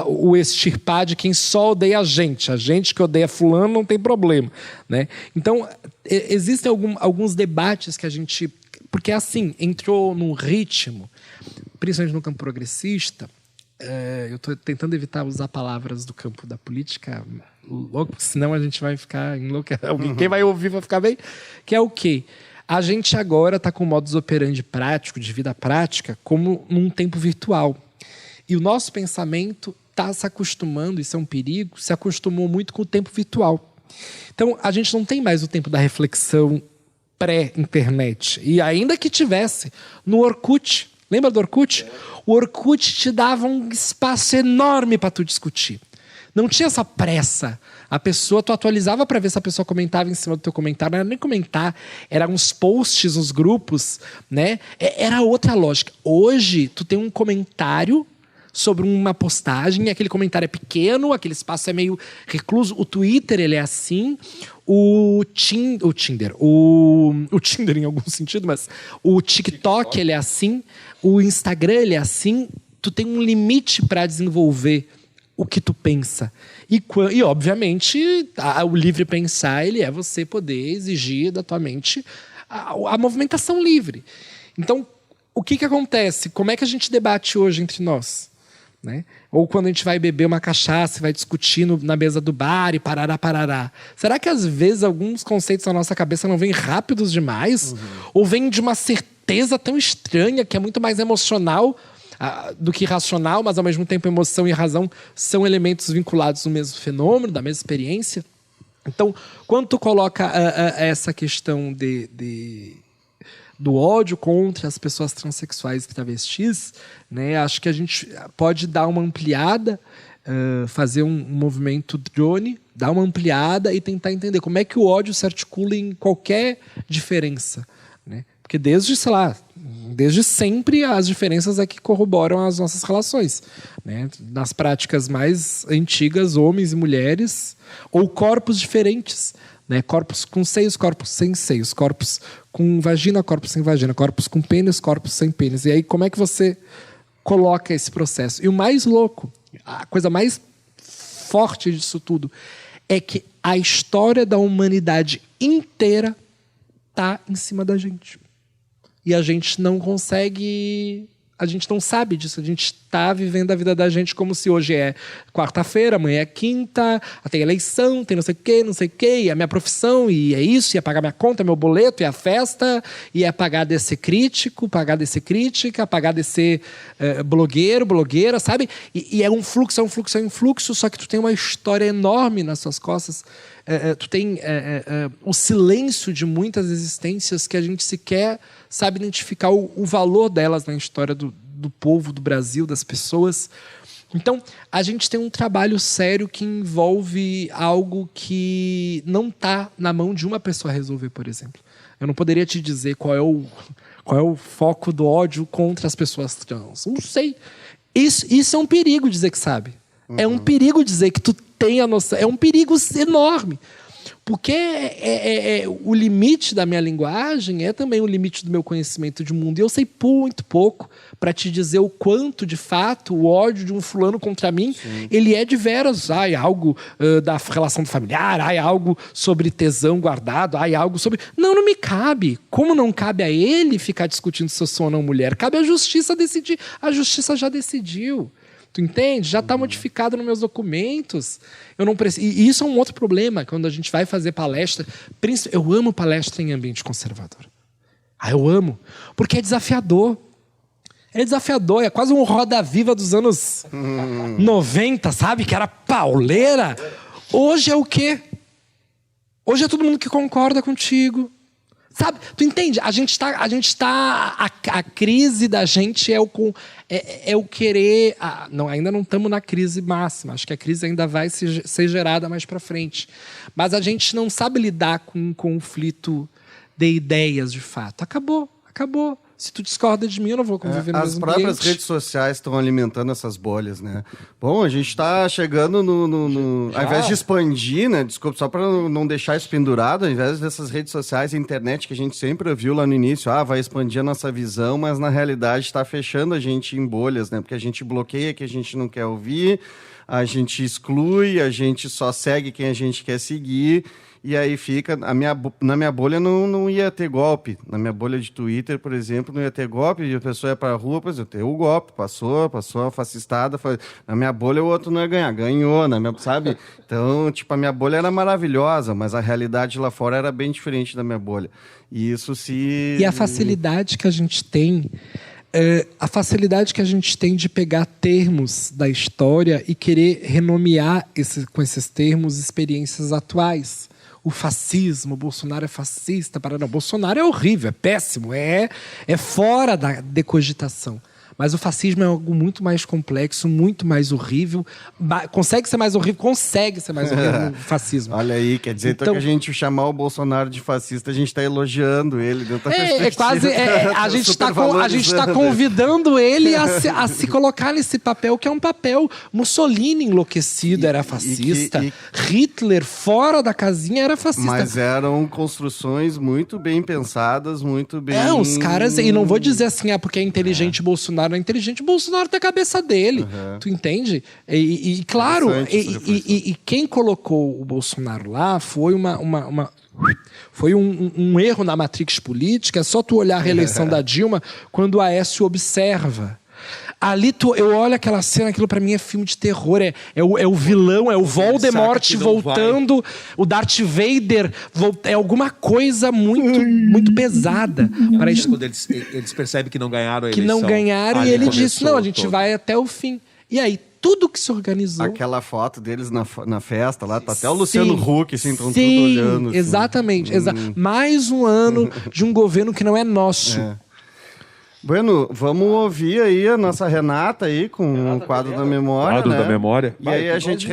o extirpar de quem só odeia a gente que odeia fulano não tem problema, né? Então, existem alguns debates que a gente... Porque, assim, entrou num ritmo, principalmente no campo progressista, eu estou tentando evitar usar palavras do campo da política, logo, senão a gente vai ficar enlouquecido. Quem vai ouvir vai ficar bem. Que é o quê? A gente agora está com o modus operandi prático, de vida prática, como num tempo virtual. E o nosso pensamento está se acostumando, isso é um perigo, se acostumou muito com o tempo virtual. Então, a gente não tem mais o tempo da reflexão pré-internet. E ainda que tivesse, no Orkut, lembra do Orkut? O Orkut te dava um espaço enorme para tu discutir. Não tinha essa pressa. A pessoa, tu atualizava para ver se a pessoa comentava em cima do teu comentário. Não era nem comentar, eram uns posts nos grupos, né? Era outra lógica. Hoje, tu tem um comentário sobre uma postagem, e aquele comentário é pequeno, aquele espaço é meio recluso. O Twitter, ele é assim. O Tinder em algum sentido, mas o TikTok, ele é assim. O Instagram, ele é assim. tu tem um limite para desenvolver o que tu pensa. E obviamente, o livre pensar, ele é você poder exigir da tua mente a movimentação livre. Então, o que acontece? Como é que a gente debate hoje entre nós? Né? Ou quando a gente vai beber uma cachaça, vai discutir na mesa do bar e parará. Será que às vezes alguns conceitos na nossa cabeça não vêm rápidos demais? Ou vêm de uma certeza tão estranha que é muito mais emocional do que racional, mas ao mesmo tempo emoção e razão são elementos vinculados no mesmo fenômeno, da mesma experiência? Então, quando tu coloca essa questão do ódio contra as pessoas transexuais e travestis, né, acho que a gente pode dar uma ampliada, fazer um movimento drone, dar uma ampliada e tentar entender como é que o ódio se articula em qualquer diferença, né? Porque desde sempre as diferenças é que corroboram as nossas relações, né? Nas práticas mais antigas, homens e mulheres, ou corpos diferentes, né? Corpos com seios, corpos sem seios, corpos com vagina, corpos sem vagina, corpos com pênis, corpos sem pênis. E aí como é que você coloca esse processo? E o mais louco, a coisa mais forte disso tudo, é que a história da humanidade inteira está em cima da gente. E a gente não consegue... A gente não sabe disso. A gente está vivendo a vida da gente como se hoje é quarta-feira, amanhã é quinta, tem eleição, tem não sei o quê, e a minha profissão, e é isso, e é pagar minha conta, meu boleto, e a festa, e é pagar de ser crítico, pagar de ser crítica, pagar de ser blogueiro, blogueira, sabe? E é um fluxo, só que tu tem uma história enorme nas suas costas. Tu tem o silêncio de muitas existências que a gente sequer sabe identificar o valor delas na história do povo, do Brasil, das pessoas. Então, a gente tem um trabalho sério que envolve algo que não está na mão de uma pessoa resolver, por exemplo. Eu não poderia te dizer qual é o foco do ódio contra as pessoas trans. Não sei. Isso é um perigo dizer que sabe. É um perigo dizer que tu tem a noção. É um perigo enorme. Porque o limite da minha linguagem é também o limite do meu conhecimento de mundo. E eu sei muito pouco para te dizer o quanto, de fato, o ódio de um fulano contra mim, ele é de veras. É algo da relação familiar, é algo sobre tesão guardado, é algo sobre... Não me cabe. Como não cabe a ele ficar discutindo se eu sou ou não mulher? Cabe à justiça decidir. A justiça já decidiu. Tu entende? Já está modificado nos meus documentos. Eu não preciso. E isso é um outro problema, quando a gente vai fazer palestra. Eu amo palestra em ambiente conservador. Eu amo. Porque é desafiador. É desafiador. É quase um Roda Viva dos anos 90, sabe? Que era pauleira. Hoje é o quê? Hoje é todo mundo que concorda contigo. Sabe? Tu entende? A crise da gente é o querer... ainda não estamos na crise máxima. Acho que a crise ainda vai ser gerada mais para frente. Mas a gente não sabe lidar com um conflito de ideias, de fato. Acabou. Se tu discorda de mim, eu não vou conviver no mesmo ambiente. As próprias redes sociais estão alimentando essas bolhas, né? Bom, a gente está chegando no... Ao invés de expandir, né? Desculpa, só para não deixar isso pendurado, ao invés dessas redes sociais e internet que a gente sempre viu lá no início, vai expandir a nossa visão, mas na realidade está fechando a gente em bolhas, né? Porque a gente bloqueia que a gente não quer ouvir, a gente exclui, a gente só segue quem a gente quer seguir... E aí fica... Na minha bolha não ia ter golpe. Na minha bolha de Twitter, por exemplo, não ia ter golpe. E a pessoa ia pra rua, pois eu tenho o golpe. Passou a fascistada. Na minha bolha o outro não ia ganhar. Ganhou, sabe? Então, a minha bolha era maravilhosa, mas a realidade lá fora era bem diferente da minha bolha. E isso se... E a facilidade que a gente tem... a facilidade que a gente tem de pegar termos da história e querer renomear com esses termos experiências atuais. O fascismo, o Bolsonaro é fascista. Não, Bolsonaro é horrível, é péssimo, é fora da decogitação. Mas o fascismo é algo muito mais complexo, muito mais horrível. Consegue ser mais horrível o fascismo. Olha aí, quer dizer então que a gente chamar o Bolsonaro de fascista, a gente está elogiando ele. A gente está convidando ele a se colocar nesse papel, que é um papel. Mussolini enlouquecido era fascista. Hitler, fora da casinha, era fascista. Mas eram construções muito bem pensadas, muito bem... Os caras... E não vou dizer assim, porque é inteligente Bolsonaro Bolsonaro é inteligente, o Bolsonaro tem a cabeça dele. Tu entende? E claro, e quem colocou o Bolsonaro lá foi foi um erro na matrix política. É só tu olhar a reeleição da Dilma quando o Aécio observa. Ali eu olho aquela cena, aquilo pra mim é filme de terror, é o vilão, é o Voldemort voltando, o Darth Vader, é alguma coisa muito pesada. Quando eles percebem que não ganharam a eleição. Que não ganharam, e ele disse, não, a gente vai até o fim. E aí, tudo que se organizou... Aquela foto deles na festa lá, tá até o Luciano Huck, assim, estão tudo olhando. Assim. Exatamente. Mais um ano de um governo que não é nosso. Bueno, vamos ouvir aí a nossa Renata aí com o quadro da memória, quadro da memória. E aí a gente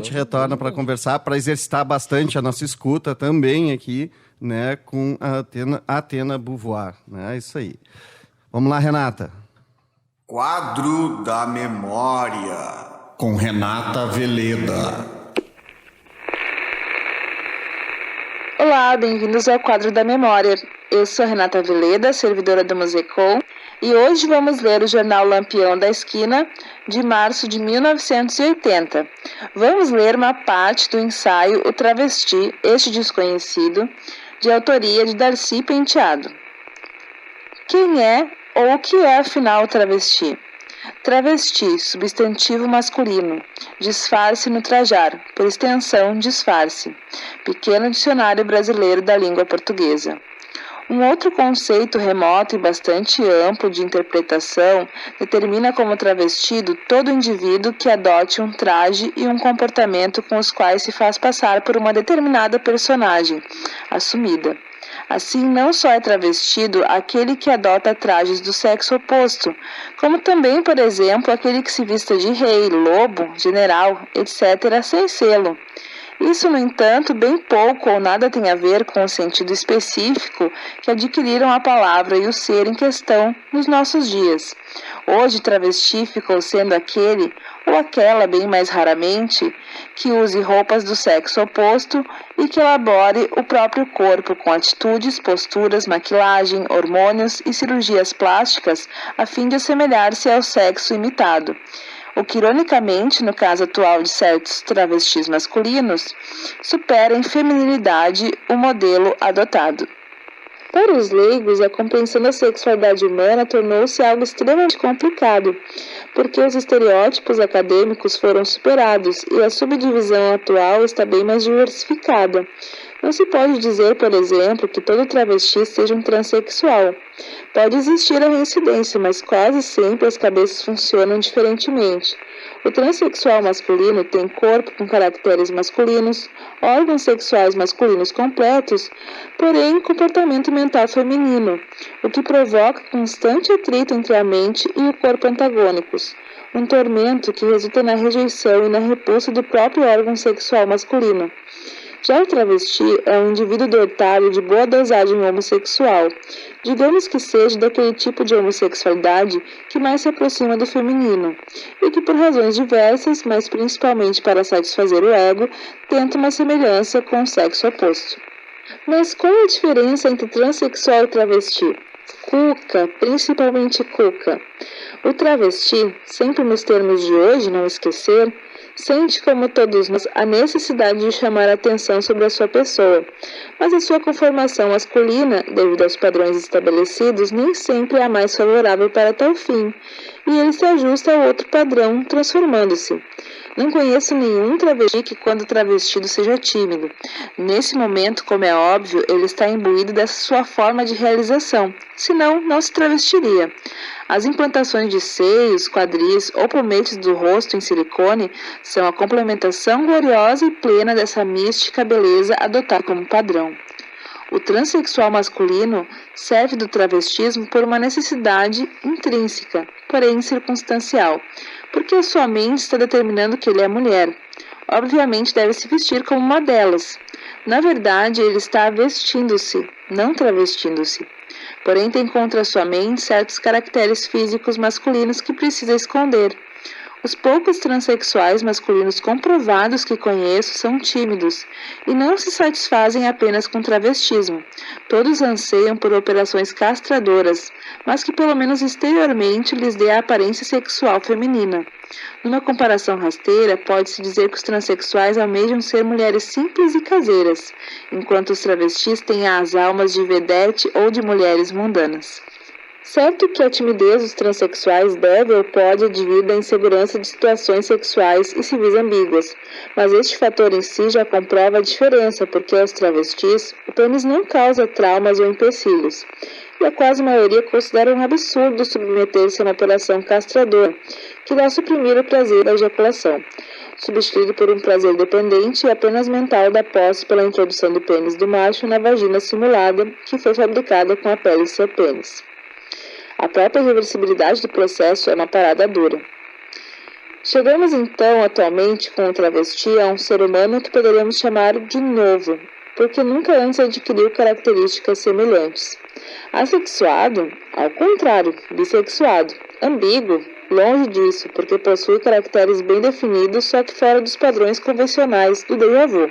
retorna para conversar, para exercitar bastante a nossa escuta também aqui, né, com a Atena Beauvoir, né? É isso aí. Vamos lá, Renata. Quadro da memória com Renata Veleda. Olá, bem-vindos ao quadro da memória. Eu sou Renata Veleda, servidora do Musecom, e hoje vamos ler o jornal Lampião da Esquina, de março de 1980. Vamos ler uma parte do ensaio O Travesti, Este Desconhecido, de autoria de Darcy Penteado. Quem é ou o que é, afinal, o travesti? Travesti, substantivo masculino. Disfarce no trajar, por extensão, disfarce. Pequeno dicionário brasileiro da língua portuguesa. Um outro conceito remoto e bastante amplo de interpretação determina como travestido todo indivíduo que adote um traje e um comportamento com os quais se faz passar por uma determinada personagem assumida. Assim, não só é travestido aquele que adota trajes do sexo oposto, como também, por exemplo, aquele que se vista de rei, lobo, general, etc., sem selo. Isso, no entanto, bem pouco ou nada tem a ver com o sentido específico que adquiriram a palavra e o ser em questão nos nossos dias. Hoje, travesti ficou sendo aquele ou aquela, bem mais raramente, que use roupas do sexo oposto e que elabore o próprio corpo com atitudes, posturas, maquilagem, hormônios e cirurgias plásticas a fim de assemelhar-se ao sexo imitado. O que, ironicamente, no caso atual de certos travestis masculinos, supera em feminilidade o modelo adotado. Para os leigos, a compreensão da sexualidade humana tornou-se algo extremamente complicado, porque os estereótipos acadêmicos foram superados e a subdivisão atual está bem mais diversificada. Não se pode dizer, por exemplo, que todo travesti seja um transexual. Pode existir a reincidência, mas quase sempre as cabeças funcionam diferentemente. O transexual masculino tem corpo com caracteres masculinos, órgãos sexuais masculinos completos, porém comportamento mental feminino, o que provoca constante atrito entre a mente e o corpo antagônicos, um tormento que resulta na rejeição e na repulsa do próprio órgão sexual masculino. Já o travesti é um indivíduo dotado de boa dosagem homossexual, digamos que seja daquele tipo de homossexualidade que mais se aproxima do feminino, e que por razões diversas, mas principalmente para satisfazer o ego, tenta uma semelhança com o sexo oposto. Mas qual é a diferença entre transexual e travesti? Cuca, principalmente cuca. O travesti, sempre nos termos de hoje, não esquecer, sente, como todos nós, a necessidade de chamar a atenção sobre a sua pessoa, mas a sua conformação masculina, devido aos padrões estabelecidos, nem sempre é a mais favorável para tal fim, e ele se ajusta ao outro padrão, transformando-se. Não conheço nenhum travesti que, quando travestido, seja tímido. Nesse momento, como é óbvio, ele está imbuído dessa sua forma de realização, senão não se travestiria. As implantações de seios, quadris ou pometes do rosto em silicone são a complementação gloriosa e plena dessa mística beleza adotada como padrão. O transexual masculino serve do travestismo por uma necessidade intrínseca, porém circunstancial, porque a sua mente está determinando que ele é mulher. Obviamente deve se vestir como uma delas. Na verdade, ele está vestindo-se, não travestindo-se. Porém, tem contra sua mente certos caracteres físicos masculinos que precisa esconder. Os poucos transexuais masculinos comprovados que conheço são tímidos e não se satisfazem apenas com travestismo. Todos anseiam por operações castradoras, mas que pelo menos exteriormente lhes dê a aparência sexual feminina. Numa comparação rasteira, pode-se dizer que os transexuais almejam ser mulheres simples e caseiras, enquanto os travestis têm as almas de vedete ou de mulheres mundanas. Certo que a timidez dos transexuais deve ou pode advir da insegurança de situações sexuais e civis ambíguas, mas este fator em si já comprova a diferença, porque aos travestis o pênis não causa traumas ou empecilhos, e a quase maioria considera um absurdo submeter-se a uma operação castradora, que irá suprimir o prazer da ejaculação, substituído por um prazer dependente e apenas mental da posse pela introdução do pênis do macho na vagina simulada, que foi fabricada com a pele de seu pênis. A própria reversibilidade do processo é uma parada dura. Chegamos então, atualmente, com o travesti a um ser humano que poderíamos chamar de novo, porque nunca antes adquiriu características semelhantes. Assexuado, ao contrário, bissexuado. Ambíguo, longe disso, porque possui caracteres bem definidos, só que fora dos padrões convencionais do déjà vu.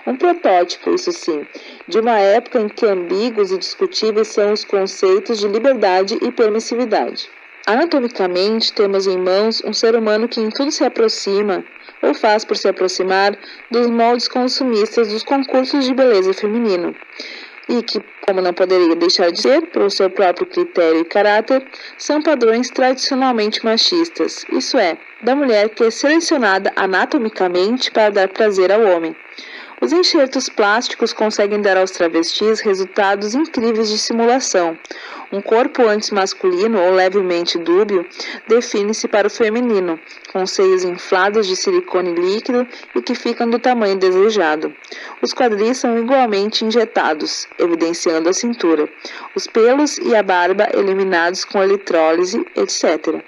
Um protótipo, isso sim, de uma época em que ambíguos e discutíveis são os conceitos de liberdade e permissividade. Anatomicamente, temos em mãos um ser humano que em tudo se aproxima, ou faz por se aproximar, dos moldes consumistas dos concursos de beleza feminino, e que, como não poderia deixar de ser, pelo seu próprio critério e caráter, são padrões tradicionalmente machistas, isso é, da mulher que é selecionada anatomicamente para dar prazer ao homem. Os enxertos plásticos conseguem dar aos travestis resultados incríveis de simulação. Um corpo antes masculino ou levemente dúbio define-se para o feminino, com seios inflados de silicone líquido e que ficam do tamanho desejado. Os quadris são igualmente injetados, evidenciando a cintura, os pelos e a barba eliminados com eletrólise, etc.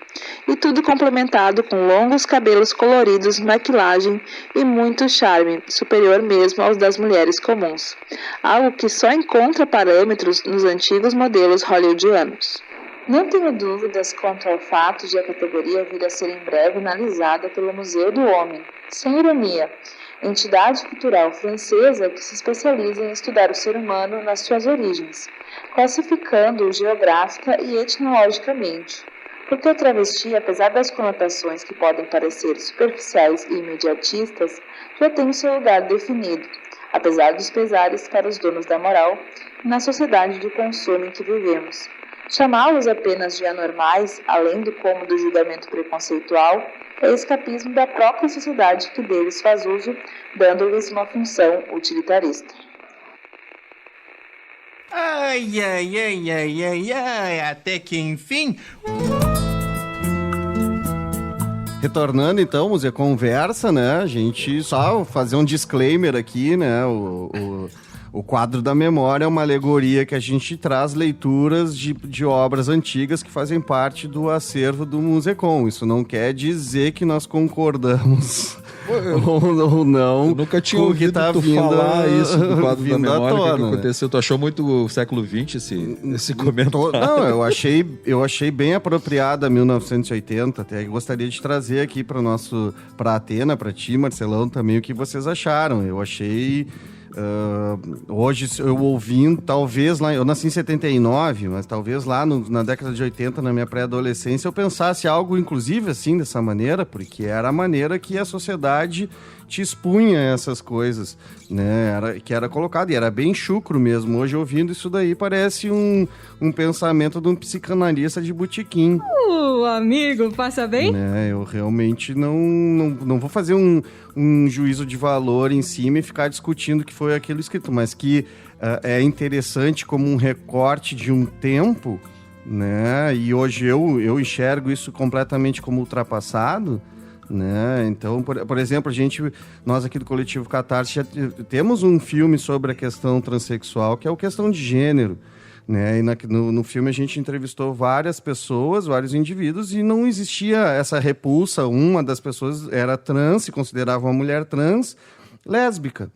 E tudo complementado com longos cabelos coloridos, maquilagem e muito charme, superior mesmo aos das mulheres comuns. Algo que só encontra parâmetros nos antigos modelos hollywoodianos. Não tenho dúvidas quanto ao fato de a categoria vir a ser em breve analisada pelo Museu do Homem, sem ironia, entidade cultural francesa que se especializa em estudar o ser humano nas suas origens, classificando-o geográfica e etnologicamente. Porque o travesti, apesar das conotações que podem parecer superficiais e imediatistas, já tem o seu lugar definido, apesar dos pesares para os donos da moral, na sociedade de consumo em que vivemos. Chamá-los apenas de anormais, além do cômodo julgamento preconceitual, é escapismo da própria sociedade que deles faz uso, dando-lhes uma função utilitarista. Ai, ai, ai, ai, ai, ai, até que enfim... Retornando então, Museu Conversa, né? A gente só fazer um disclaimer aqui, né? O quadro da memória é uma alegoria que a gente traz leituras de obras antigas que fazem parte do acervo do Musecom. Isso não quer dizer que nós concordamos ou não. Eu nunca tinha ouvido tu falar isso do quadro da memória. O que aconteceu? Tu achou muito século XX esse comentário? Não, eu achei bem apropriada 1980. Até gostaria de trazer aqui para Atena, para ti, Marcelão, também o que vocês acharam. Eu achei... hoje eu ouvindo, talvez lá, eu nasci em 79, mas talvez lá na década de 80, na minha pré-adolescência, eu pensasse algo inclusive assim, dessa maneira, porque era a maneira que a sociedade te expunha essas coisas, né? Que era colocado, e era bem chucro mesmo. Hoje, ouvindo isso daí, parece um pensamento de um psicanalista de botequim. Amigo, passa bem? Eu realmente não vou fazer um juízo de valor em cima e ficar discutindo que foi aquilo escrito, mas que é interessante como um recorte de um tempo, né? E hoje eu enxergo isso completamente como ultrapassado, né? Então, por exemplo, nós aqui do Coletivo Catarse já temos um filme sobre a questão transexual, que é a questão de gênero, né? E no filme a gente entrevistou várias pessoas, vários indivíduos, e não existia essa repulsa. Uma das pessoas era trans, se considerava uma mulher trans, lésbica,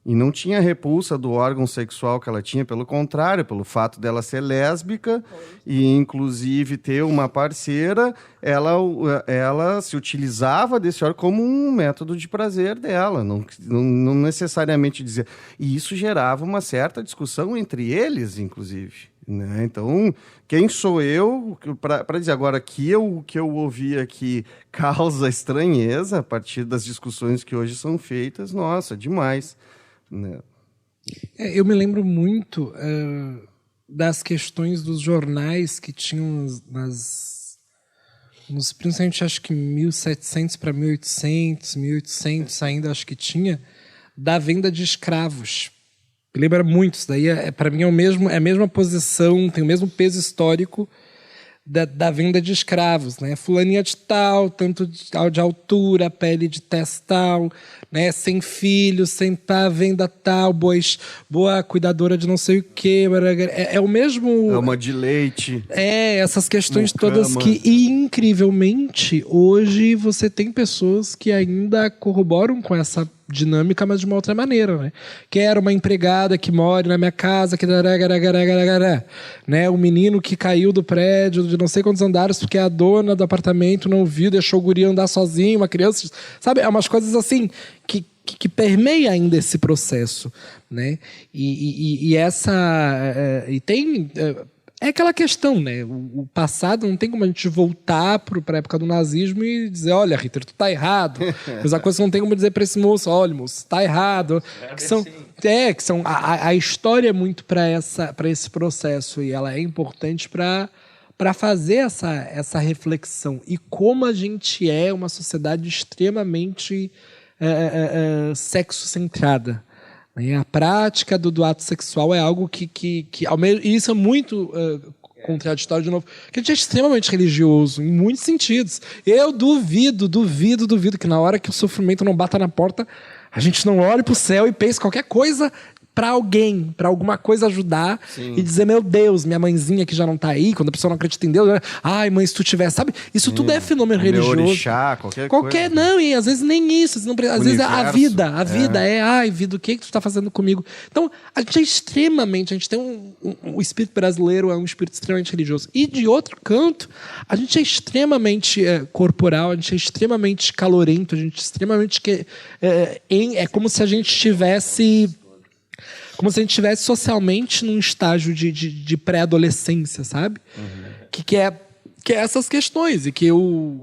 E não tinha repulsa do órgão sexual que ela tinha, pelo contrário, pelo fato dela ser lésbica e, inclusive, ter uma parceira, ela se utilizava desse órgão como um método de prazer dela, não necessariamente dizer. E isso gerava uma certa discussão entre eles, inclusive. Né? Então, quem sou eu para dizer agora que o que eu ouvi aqui causa estranheza a partir das discussões que hoje são feitas? Nossa, demais. Né? Eu me lembro muito das questões dos jornais que tinham principalmente acho que 1700 para 1800 ainda acho que tinha, da venda de escravos. Me lembra muito, isso daí para mim é a mesma posição, tem o mesmo peso histórico da venda de escravos, né? Fulaninha de tal, tanto de altura, pele de testa tal, né? Sem filhos, sem pá, venda tal, boa cuidadora de não sei o quê. É o mesmo... Ama de leite. Essas questões todas que, incrivelmente, hoje você tem pessoas que ainda corroboram com essa dinâmica, mas de uma outra maneira, né? Quero uma empregada que more na minha casa, né? O menino que caiu do prédio de não sei quantos andares porque a dona do apartamento não viu, deixou o guri andar sozinho, uma criança, sabe? É umas coisas assim que permeia ainda esse processo, né? E tem aquela questão, né? O passado não tem como a gente voltar para a época do nazismo e dizer, olha, Hitler, tu tá errado. Mas a coisa não tem como dizer para esse moço, olha, moço, tá errado. A história é muito para esse processo e ela é importante para fazer essa reflexão. E como a gente é uma sociedade extremamente sexo-centrada. A prática do ato sexual é algo que e isso é muito contraditório, de novo, que a gente é extremamente religioso, em muitos sentidos. Eu duvido que na hora que o sofrimento não bata na porta, a gente não olhe para o céu e pense qualquer coisa para alguém, para alguma coisa ajudar. Sim. E dizer, meu Deus, minha mãezinha que já não tá aí, quando a pessoa não acredita em Deus, né? Ai, mãe, se tu tivesse, sabe? Isso tudo é fenômeno religioso. Orixá, qualquer coisa. Não, e às vezes nem isso. Às vezes a vida ai, vida, o que tu tá fazendo comigo? Então, a gente tem o espírito brasileiro é um espírito extremamente religioso. E de outro canto, a gente é extremamente corporal, a gente é extremamente calorento, a gente é extremamente... é como se a gente estivesse socialmente num estágio de pré-adolescência, sabe? Uhum. Que é essas questões. E que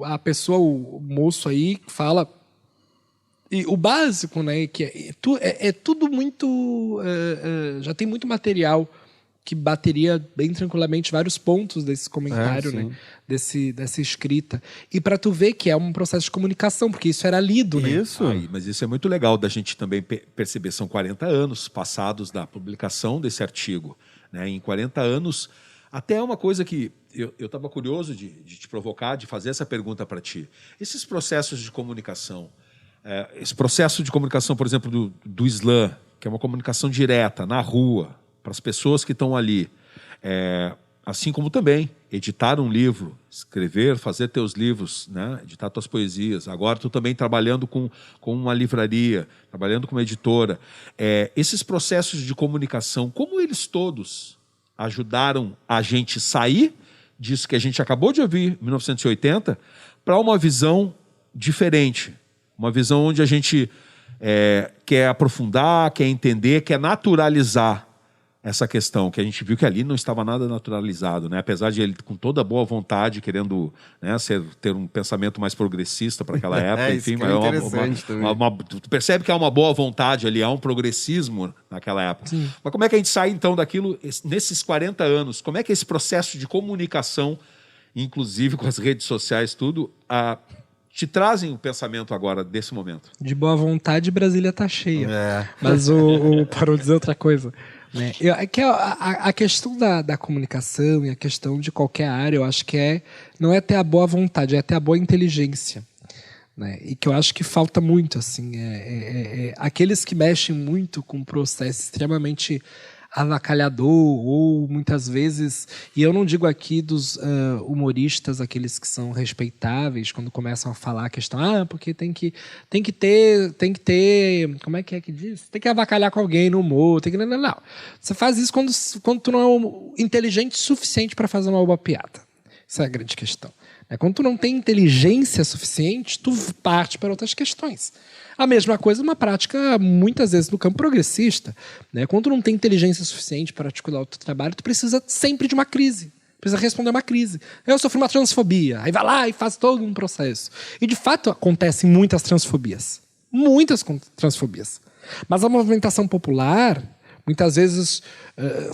a pessoa, o moço aí, fala... E o básico, né? Que é tudo muito... já tem muito material que bateria bem tranquilamente vários pontos desse comentário, né? Dessa escrita. E para tu ver que é um processo de comunicação, porque isso era lido, né? Isso. Mas isso é muito legal da gente também perceber. São 40 anos passados da publicação desse artigo, né? Em 40 anos, até uma coisa que eu estava curioso de te provocar, de fazer essa pergunta para ti. Esses processos de comunicação, esse processo de comunicação, por exemplo, do Islã, que é uma comunicação direta, na rua, para as pessoas que estão ali, assim como também editar um livro, escrever, fazer teus livros, né? Editar tuas poesias. Agora tu também trabalhando com uma livraria, trabalhando com uma editora. Esses processos de comunicação, como eles todos ajudaram a gente sair disso que a gente acabou de ouvir, 1980, para uma visão diferente. Uma visão onde a gente quer aprofundar, quer entender, quer naturalizar essa questão, que a gente viu que ali não estava nada naturalizado, né? Apesar de ele, com toda boa vontade, querendo, né, ter um pensamento mais progressista para aquela época. Enfim, tu percebe que há uma boa vontade ali, há um progressismo naquela época. Sim. Mas como é que a gente sai, então, daquilo, nesses 40 anos? Como é que esse processo de comunicação, inclusive com as redes sociais, tudo, te trazem o pensamento agora, desse momento? De boa vontade, Brasília tá cheia. Mas para não dizer outra coisa... Né? A questão da comunicação e a questão de qualquer área, eu acho que não é ter a boa vontade, é ter a boa inteligência. Né? E que eu acho que falta muito. Assim, aqueles que mexem muito com um processo extremamente avacalhador, ou muitas vezes, e eu não digo aqui dos humoristas, aqueles que são respeitáveis, quando começam a falar a questão, porque tem que ter, como é que diz? Tem que avacalhar com alguém no humor, tem que... Não. Você faz isso quando tu não é inteligente o suficiente para fazer uma boa piada. Essa é a grande questão. Quando tu não tem inteligência suficiente, tu parte para outras questões. A mesma coisa, uma prática, muitas vezes, no campo progressista. Quando tu não tem inteligência suficiente para articular o teu trabalho, tu precisa sempre de uma crise. Precisa responder uma crise. Eu sofri uma transfobia. Aí vai lá e faz todo um processo. E, de fato, acontecem muitas transfobias. Muitas transfobias. Mas a movimentação popular... muitas vezes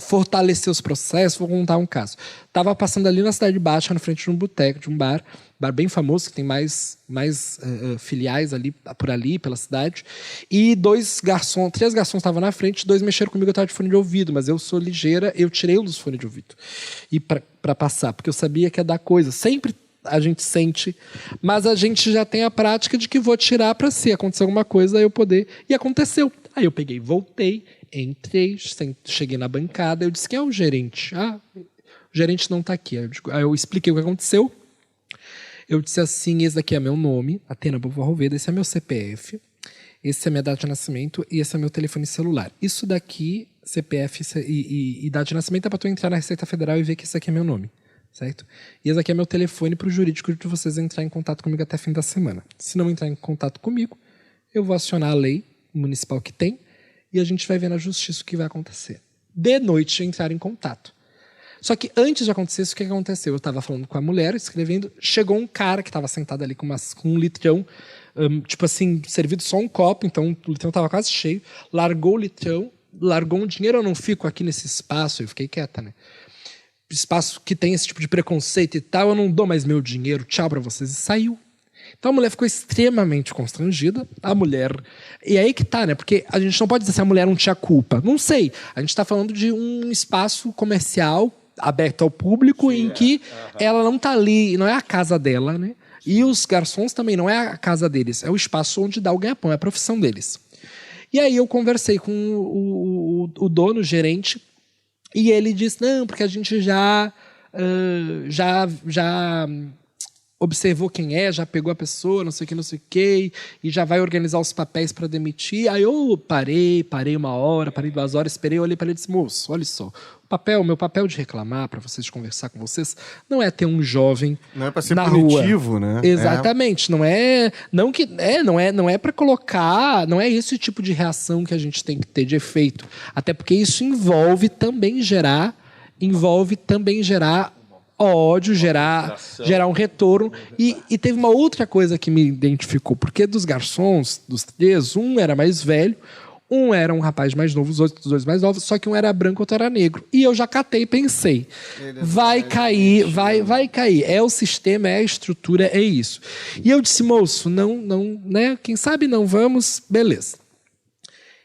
fortalecer os processos. Vou contar um caso. Estava passando ali na Cidade Baixa, na frente de um boteco, de um bar bem famoso, que tem mais filiais ali, por ali, pela cidade. E 3 garçons estavam na frente, 2 mexeram comigo, eu estava de fone de ouvido, mas eu sou ligeira, eu tirei um dos fones de ouvido. E para passar, porque eu sabia que ia dar coisa. Sempre a gente sente, mas a gente já tem a prática de que vou tirar para se acontecer alguma coisa, eu poder. E aconteceu. Aí eu peguei, voltei, entrei, cheguei na bancada, eu disse, quem é o gerente? O gerente não está aqui. Aí eu expliquei o que aconteceu. Eu disse assim, esse daqui é meu nome, Athena Bovarroveda, esse é meu CPF, esse é minha data de nascimento e esse é meu telefone celular. Isso daqui, CPF e data de nascimento, é para tu entrar na Receita Federal e ver que esse aqui é meu nome, certo? E esse aqui é meu telefone para o jurídico de vocês entrar em contato comigo até fim da semana. Se não entrar em contato comigo, eu vou acionar a lei municipal que tem, e a gente vai ver na justiça o que vai acontecer. De noite, entrar em contato. Só que antes de acontecer isso, o que aconteceu? Eu estava falando com a mulher, escrevendo, chegou um cara que estava sentado ali com um litrão, tipo assim, servido só um copo, então o litrão estava quase cheio, largou o litrão, largou um dinheiro, eu não fico aqui nesse espaço, eu fiquei quieta, né? Espaço que tem esse tipo de preconceito e tal, eu não dou mais meu dinheiro, tchau pra vocês, e saiu. Então a mulher ficou extremamente constrangida, a mulher... E aí que tá, né? Porque a gente não pode dizer se a mulher não tinha culpa. Não sei. A gente tá falando de um espaço comercial aberto ao público em que ela não tá ali, não é a casa dela, né? E os garçons também não é a casa deles, é o espaço onde dá o ganha-pão, é a profissão deles. E aí eu conversei com o dono, o gerente, e ele disse, não, porque a gente já observou quem é, já pegou a pessoa, não sei o que, e já vai organizar os papéis para demitir. Aí eu parei 1 hora, parei 2 horas, esperei, olhei para ele e disse, moço, olha só, meu papel de reclamar para vocês, de conversar com vocês, não é ter um jovem não é para ser na punitivo, rua. Né? Exatamente, não é para colocar, não é esse tipo de reação que a gente tem que ter de efeito, até porque isso envolve também gerar ódio, gerar um retorno. E teve uma outra coisa que me identificou, porque dos garçons, dos 3, um era mais velho, um era um rapaz mais novo, os outros 2 mais novos, só que um era branco, outro era negro. E eu já catei e pensei, vai cair. É o sistema, é a estrutura, é isso. E eu disse, moço, não, né? Quem sabe não vamos, beleza.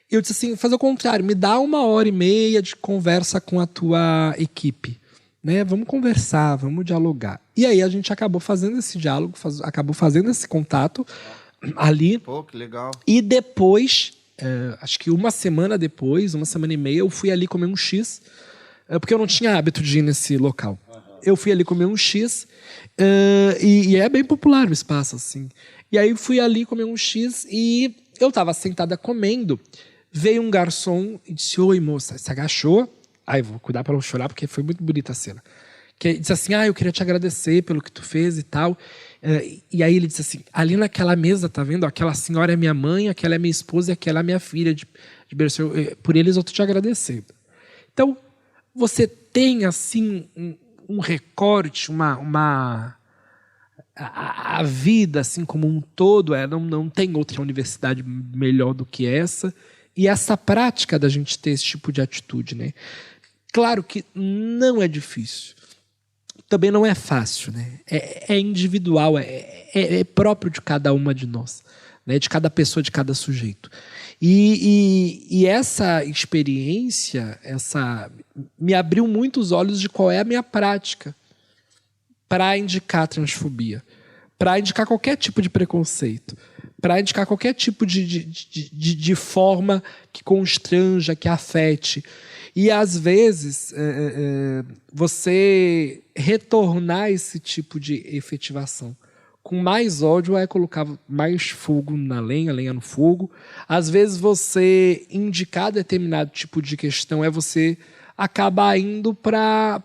Eu disse assim, fazer o contrário, me dá 1h30 de conversa com a tua equipe. Né? Vamos conversar, vamos dialogar. E aí a gente acabou fazendo esse diálogo, acabou fazendo esse contato ali. Pô, que legal. E depois, acho que 1 semana depois, 1,5 eu fui ali comer um X, porque eu não tinha hábito de ir nesse local. Eu fui ali comer um X, e é bem popular o espaço, assim. E aí fui ali comer um X e eu estava sentada comendo, veio um garçom e disse, oi moça, se agachou. Ai, vou cuidar para não chorar, porque foi muito bonita a cena. Que disse assim, eu queria te agradecer pelo que tu fez e tal. E aí ele disse assim, ali naquela mesa, tá vendo? Aquela senhora é minha mãe, aquela é minha esposa e aquela é minha filha de berço. Por eles eu tô te agradecendo. Então, você tem, assim, um recorte, a vida, assim, como um todo, não tem outra universidade melhor do que essa. E essa prática da gente ter esse tipo de atitude, né? Claro que não é difícil. Também não é fácil, né? É individual, é próprio de cada uma de nós, né? De cada pessoa, de cada sujeito. E essa experiência, me abriu muito os olhos de qual é a minha prática para indicar a transfobia, para indicar qualquer tipo de preconceito, para indicar qualquer tipo de forma que constranja, que afete. E, às vezes, você retornar esse tipo de efetivação com mais ódio é colocar mais fogo na lenha no fogo. Às vezes, você indicar determinado tipo de questão é você acabar indo para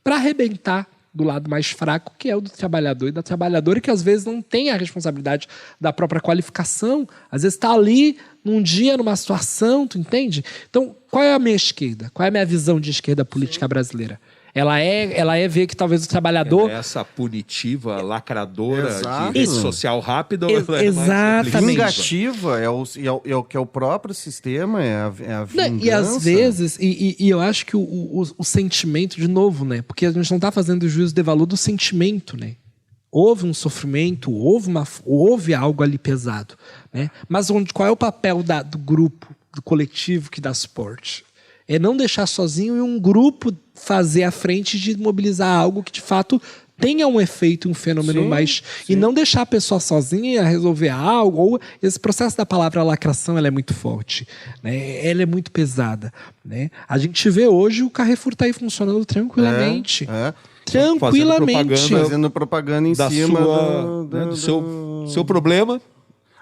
arrebentar do lado mais fraco, que é o do trabalhador e da trabalhadora, que às vezes não tem a responsabilidade da própria qualificação, às vezes está ali num dia, numa situação, tu entende? Então, qual é a minha esquerda? Qual é a minha visão de esquerda política brasileira? Ela é ver que talvez o trabalhador... Essa punitiva, lacradora, Exato. de rede social rápida... ou ela é Exatamente. mais Vingativa é o que é o próprio sistema, é a vingança. E às vezes, e eu acho que o sentimento, de novo, né? Porque a gente não está fazendo o juízo de valor do sentimento, né? Houve um sofrimento, houve algo ali pesado, né? Mas qual é o papel do grupo, do coletivo que dá suporte? É não deixar sozinho e um grupo fazer a frente de mobilizar algo que, de fato, tenha um efeito, um fenômeno mais... Sim. E não deixar a pessoa sozinha resolver algo. Ou esse processo da palavra lacração, ela é muito forte, né? Ela é muito pesada, né? A gente vê hoje o Carrefour tá aí funcionando tranquilamente. Tranquilamente. Fazendo propaganda em cima do seu problema.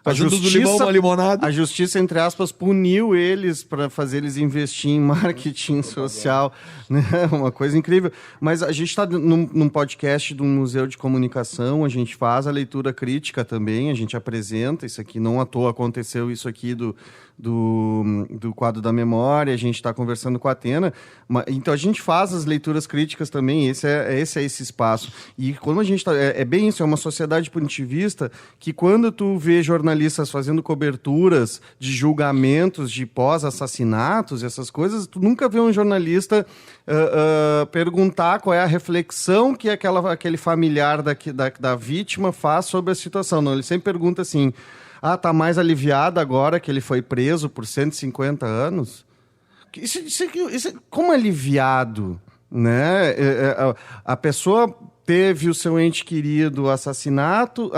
Fazendo do limão uma limonada. A justiça, entre aspas, puniu eles para fazer eles investir em marketing social. Né? Uma coisa incrível. Mas a gente está num podcast do Museu de Comunicação, a gente faz a leitura crítica também, a gente apresenta isso aqui. Não à toa aconteceu isso aqui do quadro da memória, a gente está conversando com a Atena. Então a gente faz as leituras críticas também, esse é esse espaço. E quando a gente está... É bem isso, é uma sociedade punitivista que quando tu vê jornalistas fazendo coberturas de julgamentos, de pós-assassinatos, essas coisas, tu nunca vê um jornalista perguntar qual é a reflexão que aquele familiar da vítima faz sobre a situação. Não, ele sempre pergunta assim... tá mais aliviado agora que ele foi preso por 150 anos? Isso como aliviado, né? A pessoa teve o seu ente querido assassinado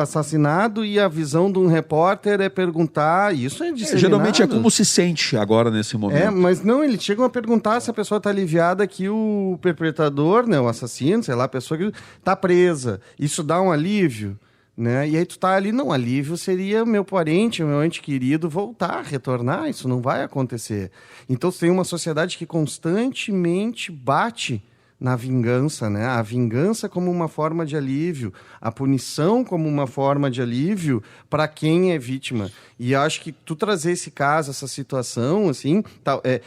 e a visão de um repórter é perguntar... Isso é disseminado. Geralmente é como se sente agora nesse momento. Mas não, eles chegam a perguntar se a pessoa está aliviada que o perpetrador, né, o assassino, sei lá, a pessoa que está presa. Isso dá um alívio? Né? E aí tu tá ali, não, alívio seria meu parente, meu ente querido voltar, retornar, isso não vai acontecer. Então tem uma sociedade que constantemente bate na vingança, né? A vingança como uma forma de alívio, a punição como uma forma de alívio para quem é vítima. E eu acho que tu trazer esse caso, essa situação, assim,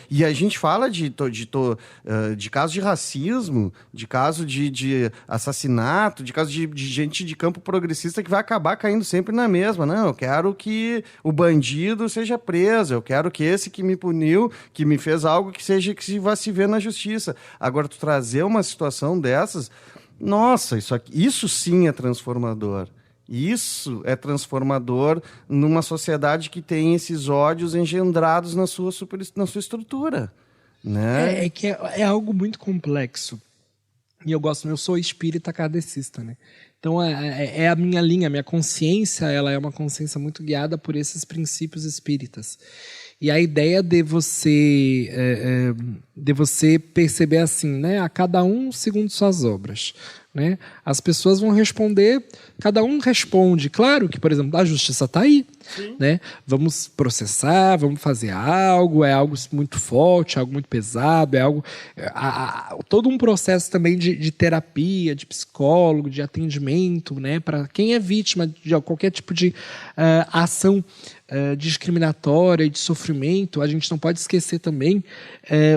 e a gente fala de caso de racismo, de caso de assassinato, de caso de gente de campo progressista que vai acabar caindo sempre na mesma. Não, eu quero que o bandido seja preso, eu quero que esse que me puniu, que me fez algo que se vá se ver na justiça. Agora, tu trazer uma situação dessas, nossa, isso sim é transformador. Isso é transformador numa sociedade que tem esses ódios engendrados na sua estrutura. Né? É algo muito complexo. E eu sou espírita kardecista, né? Então é a minha linha, a minha consciência, ela é uma consciência muito guiada por esses princípios espíritas. E a ideia de você perceber assim, né? A cada um segundo suas obras. Né? As pessoas vão responder, cada um responde. Claro que, por exemplo, a justiça está aí. Né? Vamos processar, vamos fazer algo, é algo muito forte, algo muito pesado, é algo. Todo um processo também de terapia, de psicólogo, de atendimento, né? Para quem é vítima de qualquer tipo de ação discriminatória e de sofrimento. A gente não pode esquecer também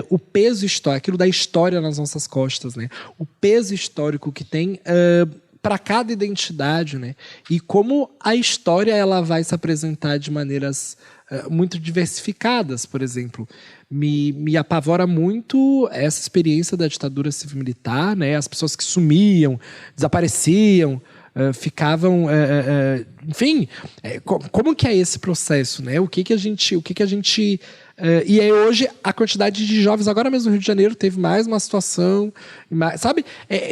o peso histórico, aquilo da história nas nossas costas, né? O peso histórico que tem para cada identidade, né? E como a história ela vai se apresentar de maneiras muito diversificadas. Por exemplo, me apavora muito essa experiência da ditadura civil-militar, né? As pessoas que sumiam, desapareciam, ficavam, enfim, como que é esse processo, né? O que a gente e aí hoje a quantidade de jovens, agora mesmo no Rio de Janeiro teve mais uma situação, sabe,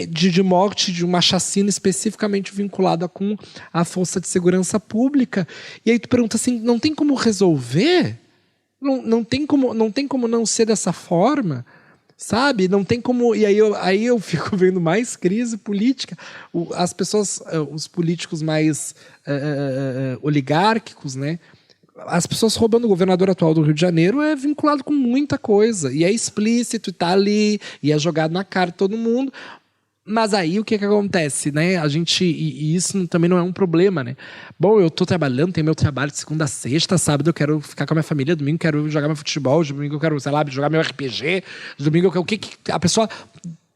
de morte, de uma chacina especificamente vinculada com a força de segurança pública. E aí tu pergunta assim, não tem como resolver? Não tem como não ser dessa forma, sabe? Não tem como... E aí eu fico vendo mais crise política. As pessoas, os políticos mais oligárquicos, né? As pessoas roubando o governador atual do Rio de Janeiro é vinculado com muita coisa. E é explícito, e tá ali, e é jogado na cara de todo mundo. Mas aí o que acontece, né? E isso também não é um problema, né? Bom, eu tô trabalhando, tenho meu trabalho de segunda a sexta, sábado eu quero ficar com a minha família, domingo eu quero jogar meu futebol, domingo eu quero, sei lá, jogar meu RPG, domingo eu quero... O que a pessoa...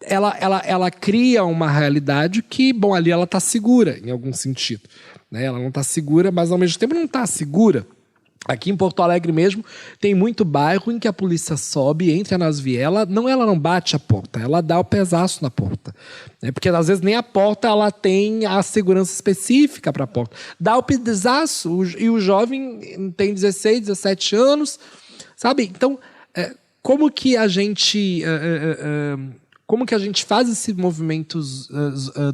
Ela cria uma realidade que, bom, ali ela tá segura, em algum sentido. Né? Ela não tá segura, mas ao mesmo tempo não tá segura. Aqui em Porto Alegre mesmo, tem muito bairro em que a polícia sobe, entra nas vielas, ela não bate a porta, ela dá o pesaço na porta. Porque às vezes nem a porta ela tem a segurança específica para a porta. Dá o pesaço, e o jovem tem 16, 17 anos, sabe? Então, como que a gente faz esse movimento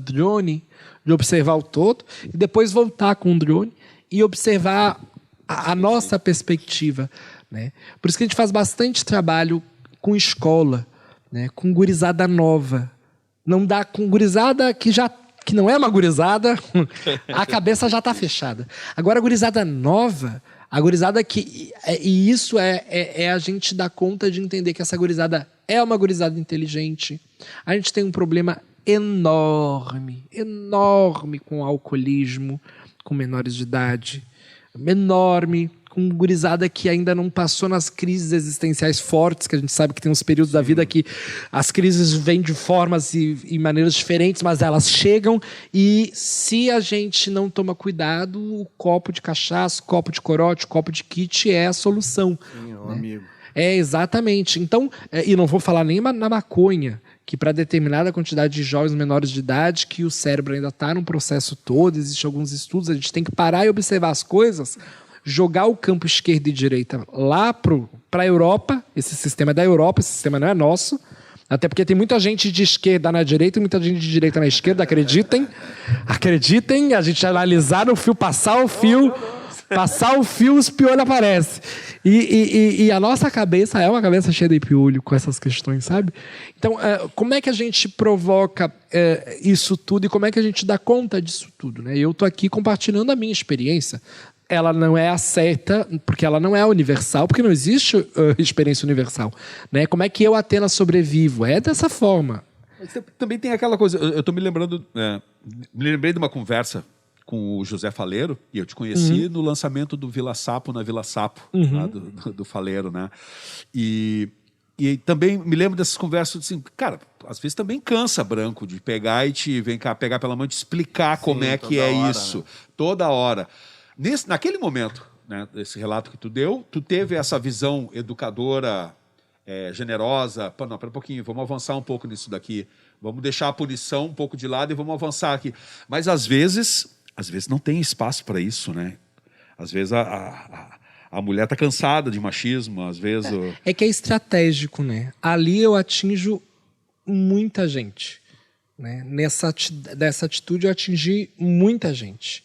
drone, de observar o todo, e depois voltar com o drone e observar a nossa perspectiva, né? Por isso que a gente faz bastante trabalho com escola, né? Com gurizada nova. Não dá com gurizada que não é uma gurizada, a cabeça já está fechada. Agora a gurizada nova, a gurizada e isso é a gente dar conta de entender que essa gurizada é uma gurizada inteligente. A gente tem um problema enorme com o alcoolismo, com menores de idade, enorme, com gurizada que ainda não passou nas crises existenciais fortes, que a gente sabe que tem uns períodos da vida que as crises vêm de formas e maneiras diferentes, mas elas chegam, e se a gente não toma cuidado, o copo de cachaça, o copo de corote, o copo de kit é a solução. Sim, né? Amigo. Exatamente. Então, e não vou falar nem na maconha, que para determinada quantidade de jovens menores de idade, que o cérebro ainda está num processo todo, existem alguns estudos, a gente tem que parar e observar as coisas, jogar o campo esquerda e direita lá para a Europa, esse sistema é da Europa, esse sistema não é nosso, até porque tem muita gente de esquerda na direita e muita gente de direita na esquerda, acreditem, a gente analisar o fio, passar o fio, os piolhos aparecem. E a nossa cabeça é uma cabeça cheia de piolho com essas questões, sabe? Então, como é que a gente provoca isso tudo e como é que a gente dá conta disso tudo, né? Eu estou aqui compartilhando a minha experiência. Ela não é a certa, porque ela não é universal, porque não existe experiência universal, né? Como é que eu, Atena, sobrevivo? É dessa forma. Mas também tem aquela coisa, eu estou me lembrando, me lembrei de uma conversa com o José Faleiro, e eu te conheci no lançamento do Vila Sapo, na Vila Sapo, lá do Faleiro, né? E também me lembro dessas conversas assim, cara, às vezes também cansa, Branco, de pegar e vem cá, pegar pela mão e te explicar como é que é isso, né? Toda hora. Naquele momento, né, esse relato que tu deu, tu teve essa visão educadora, generosa, não, pera um pouquinho, vamos avançar um pouco nisso daqui, vamos deixar a punição um pouco de lado e vamos avançar aqui. Mas às vezes não tem espaço para isso, né? Às vezes a mulher está cansada de machismo, às vezes... É que é estratégico, né? Ali eu atinjo muita gente, né? Dessa atitude eu atingi muita gente,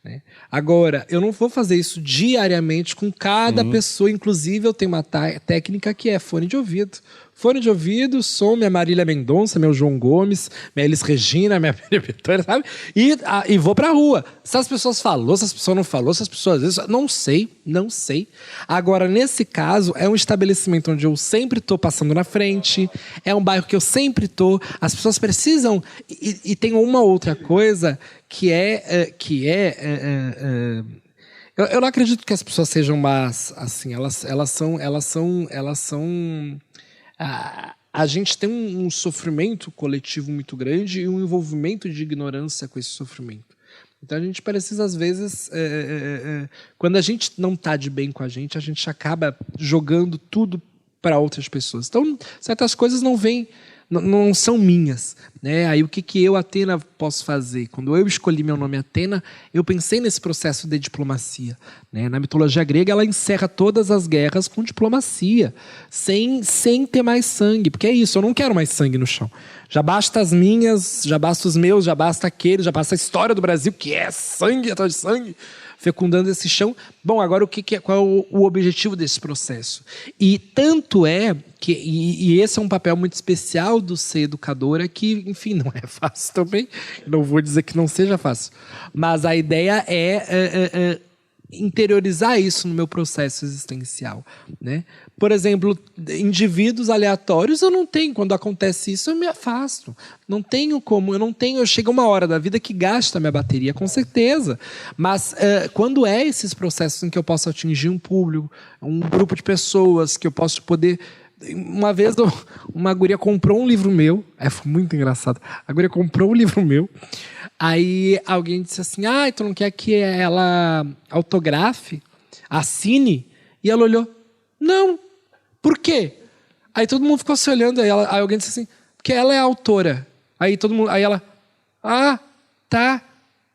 né? Agora, eu não vou fazer isso diariamente com cada pessoa, inclusive eu tenho uma técnica que é fone de ouvido. Fone de ouvido, som, minha Marília Mendonça, meu João Gomes, minha Elis Regina, minha Maria Vitória, sabe? E vou pra rua. Se as pessoas falou, se as pessoas não falou, se as pessoas... Não sei. Agora, nesse caso, é um estabelecimento onde eu sempre tô passando na frente, é um bairro que eu sempre tô, as pessoas precisam... E tem uma outra coisa que eu não acredito que as pessoas sejam más, assim, elas são a gente tem um sofrimento coletivo muito grande e um envolvimento de ignorância com esse sofrimento. Então a gente precisa, às vezes, quando a gente não está de bem com a gente acaba jogando tudo para outras pessoas. Então, certas coisas não são minhas, né? Aí o que eu, Atena, posso fazer? Quando eu escolhi meu nome Atena, eu pensei nesse processo de diplomacia, né? Na mitologia grega, ela encerra todas as guerras com diplomacia, sem ter mais sangue, porque é isso, eu não quero mais sangue no chão. Já basta as minhas, já basta os meus, já basta aqueles, já basta a história do Brasil, que é sangue atrás de sangue. fecundando esse chão. Bom, agora qual é o objetivo desse processo? E tanto é que, e esse é um papel muito especial do ser educadora, que, enfim, não é fácil também. Não vou dizer que não seja fácil. Mas a ideia é interiorizar isso no meu processo existencial, né? Por exemplo, indivíduos aleatórios eu não tenho. Quando acontece isso, eu me afasto. Não tenho como, chega uma hora da vida que gasta a minha bateria, com certeza. Mas quando é esses processos em que eu posso atingir um público, um grupo de pessoas, que eu posso poder... Uma vez uma guria comprou um livro meu, foi muito engraçado. A guria comprou um livro meu, aí alguém disse assim: tu não quer que ela autografe, assine? E ela olhou: não, por quê? Aí todo mundo ficou se olhando, aí alguém disse assim: porque ela é a autora. Aí ela: tá,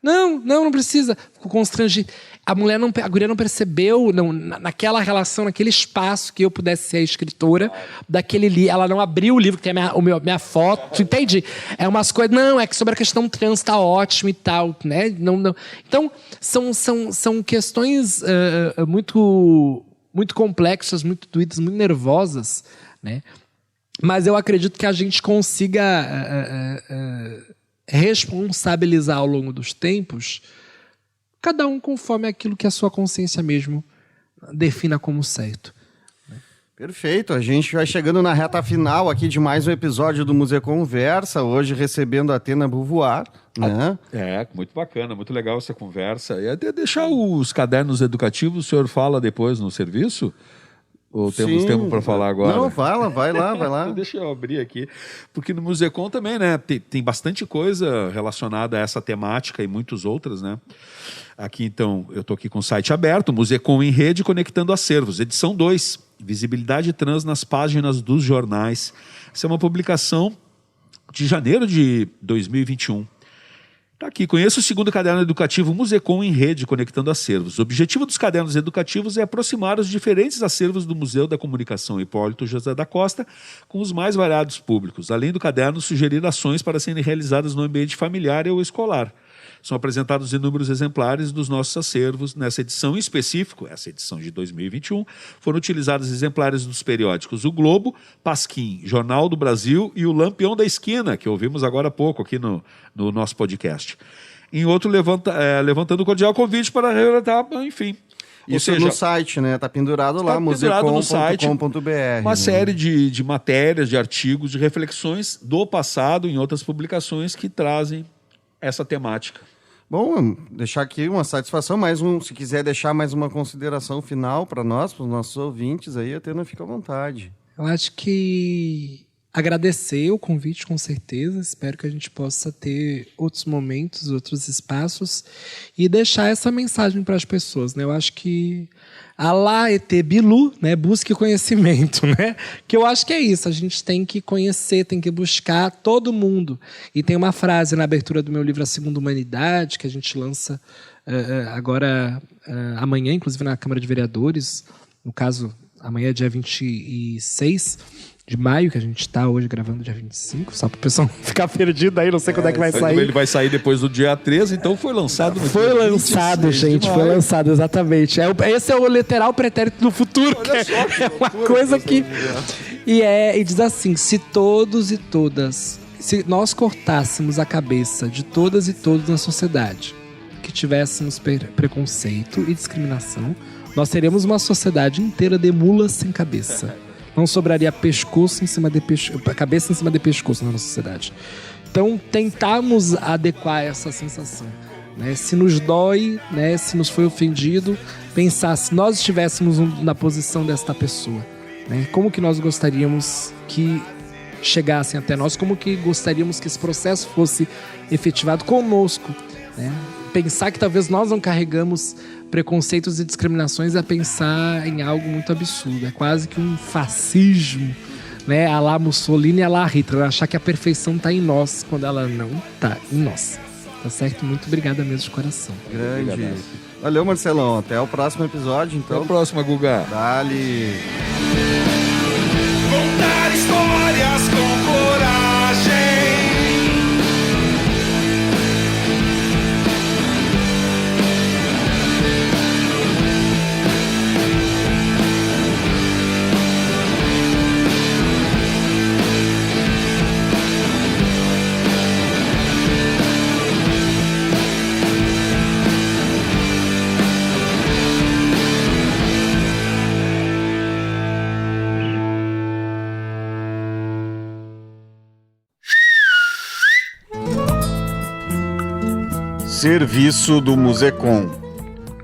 não precisa. Ficou constrangido. A guria não percebeu, naquela relação, naquele espaço, que eu pudesse ser a escritora daquele livro. Ela não abriu o livro, que tem minha foto, entende? É umas coisas... Não, é que sobre a questão trans tá ótimo e tal, né? Não. Então, são questões muito, muito complexas, muito doídas, muito nervosas, né? Mas eu acredito que a gente consiga responsabilizar ao longo dos tempos, cada um conforme aquilo que a sua consciência mesmo defina como certo. Perfeito, a gente vai chegando na reta final aqui de mais um episódio do Museu Conversa, hoje recebendo a Atena Beauvoir, né? Muito bacana, muito legal essa conversa. E até deixar os cadernos educativos, o senhor fala depois no serviço? Ou temos tempo para falar agora? Não, vai lá. Deixa eu abrir aqui. Porque no Musecom também, né? Tem bastante coisa relacionada a essa temática e muitas outras, né? Aqui, então, eu estou aqui com o site aberto, Musecom em Rede, Conectando Acervos, edição 2, Visibilidade Trans nas páginas dos jornais. Essa é uma publicação de janeiro de 2021. Tá aqui, conheça o segundo caderno educativo Musecom em Rede, Conectando Acervos. O objetivo dos cadernos educativos é aproximar os diferentes acervos do Museu da Comunicação Hipólito José da Costa com os mais variados públicos. Além do caderno, sugerir ações para serem realizadas no ambiente familiar ou escolar. São apresentados inúmeros exemplares dos nossos acervos. Nessa edição em específico, essa edição de 2021, foram utilizados exemplares dos periódicos O Globo, Pasquim, Jornal do Brasil e o Lampião da Esquina, que ouvimos agora há pouco aqui no nosso podcast. Em outro, levantando o cordial convite para relatar, enfim. Isso no site, né? Está pendurado lá, musecom.com.br. Uma série de matérias, de artigos, de reflexões do passado em outras publicações que trazem essa temática. Bom, deixar aqui uma satisfação, se quiser deixar mais uma consideração final para nós, para os nossos ouvintes, aí a Atena fica à vontade. Eu acho que agradecer o convite, com certeza. Espero que a gente possa ter outros momentos, outros espaços e deixar essa mensagem para as pessoas, né? Eu acho que Alá ET Bilu, né? Busque conhecimento, né? Que eu acho que é isso. A gente tem que conhecer, tem que buscar todo mundo. E tem uma frase na abertura do meu livro A Segunda Humanidade, que a gente lança amanhã, inclusive na Câmara de Vereadores. No caso, amanhã é dia 26 de maio, que a gente está hoje gravando dia 25, só para o pessoal não ficar perdido aí, não sei quando é que vai sair. Ele vai sair depois do dia 13, então foi lançado no Foi lançado, gente, foi lançado, exatamente. Esse é o literal pretérito do futuro, que é uma coisa que... E diz assim: se todos e todas, se nós cortássemos a cabeça de todas e todos na sociedade, que tivéssemos preconceito e discriminação, nós teríamos uma sociedade inteira de mulas sem cabeça. Não sobraria cabeça em cima de pescoço na nossa sociedade. Então, tentamos adequar essa sensação, né? Se nos dói, né? Se nos foi ofendido, pensar se nós estivéssemos na posição desta pessoa, né? Como que nós gostaríamos que chegassem até nós? Como que gostaríamos que esse processo fosse efetivado conosco, né? Pensar que talvez nós não carregamos preconceitos e discriminações é pensar em algo muito absurdo. É quase que um fascismo, né? A lá Mussolini e a lá Hitler. Achar que a perfeição está em nós, quando ela não está em nós. Tá certo? Muito obrigada mesmo de coração. Grande. Valeu, Marcelão. Até o próximo episódio, então. Até a próxima, Guga. Dali. Contar histórias com coragem. Serviço do Musecom.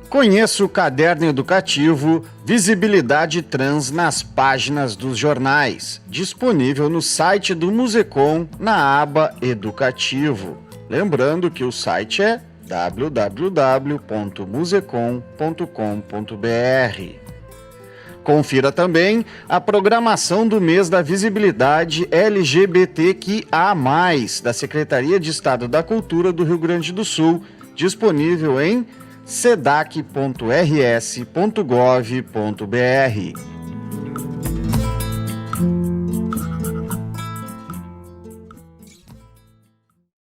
Conheça o caderno educativo Visibilidade Trans nas páginas dos jornais, disponível no site do Musecom na aba Educativo. Lembrando que o site é www.musecom.com.br. Confira também a programação do mês da visibilidade LGBTQIA+, da Secretaria de Estado da Cultura do Rio Grande do Sul, disponível em sedac.rs.gov.br.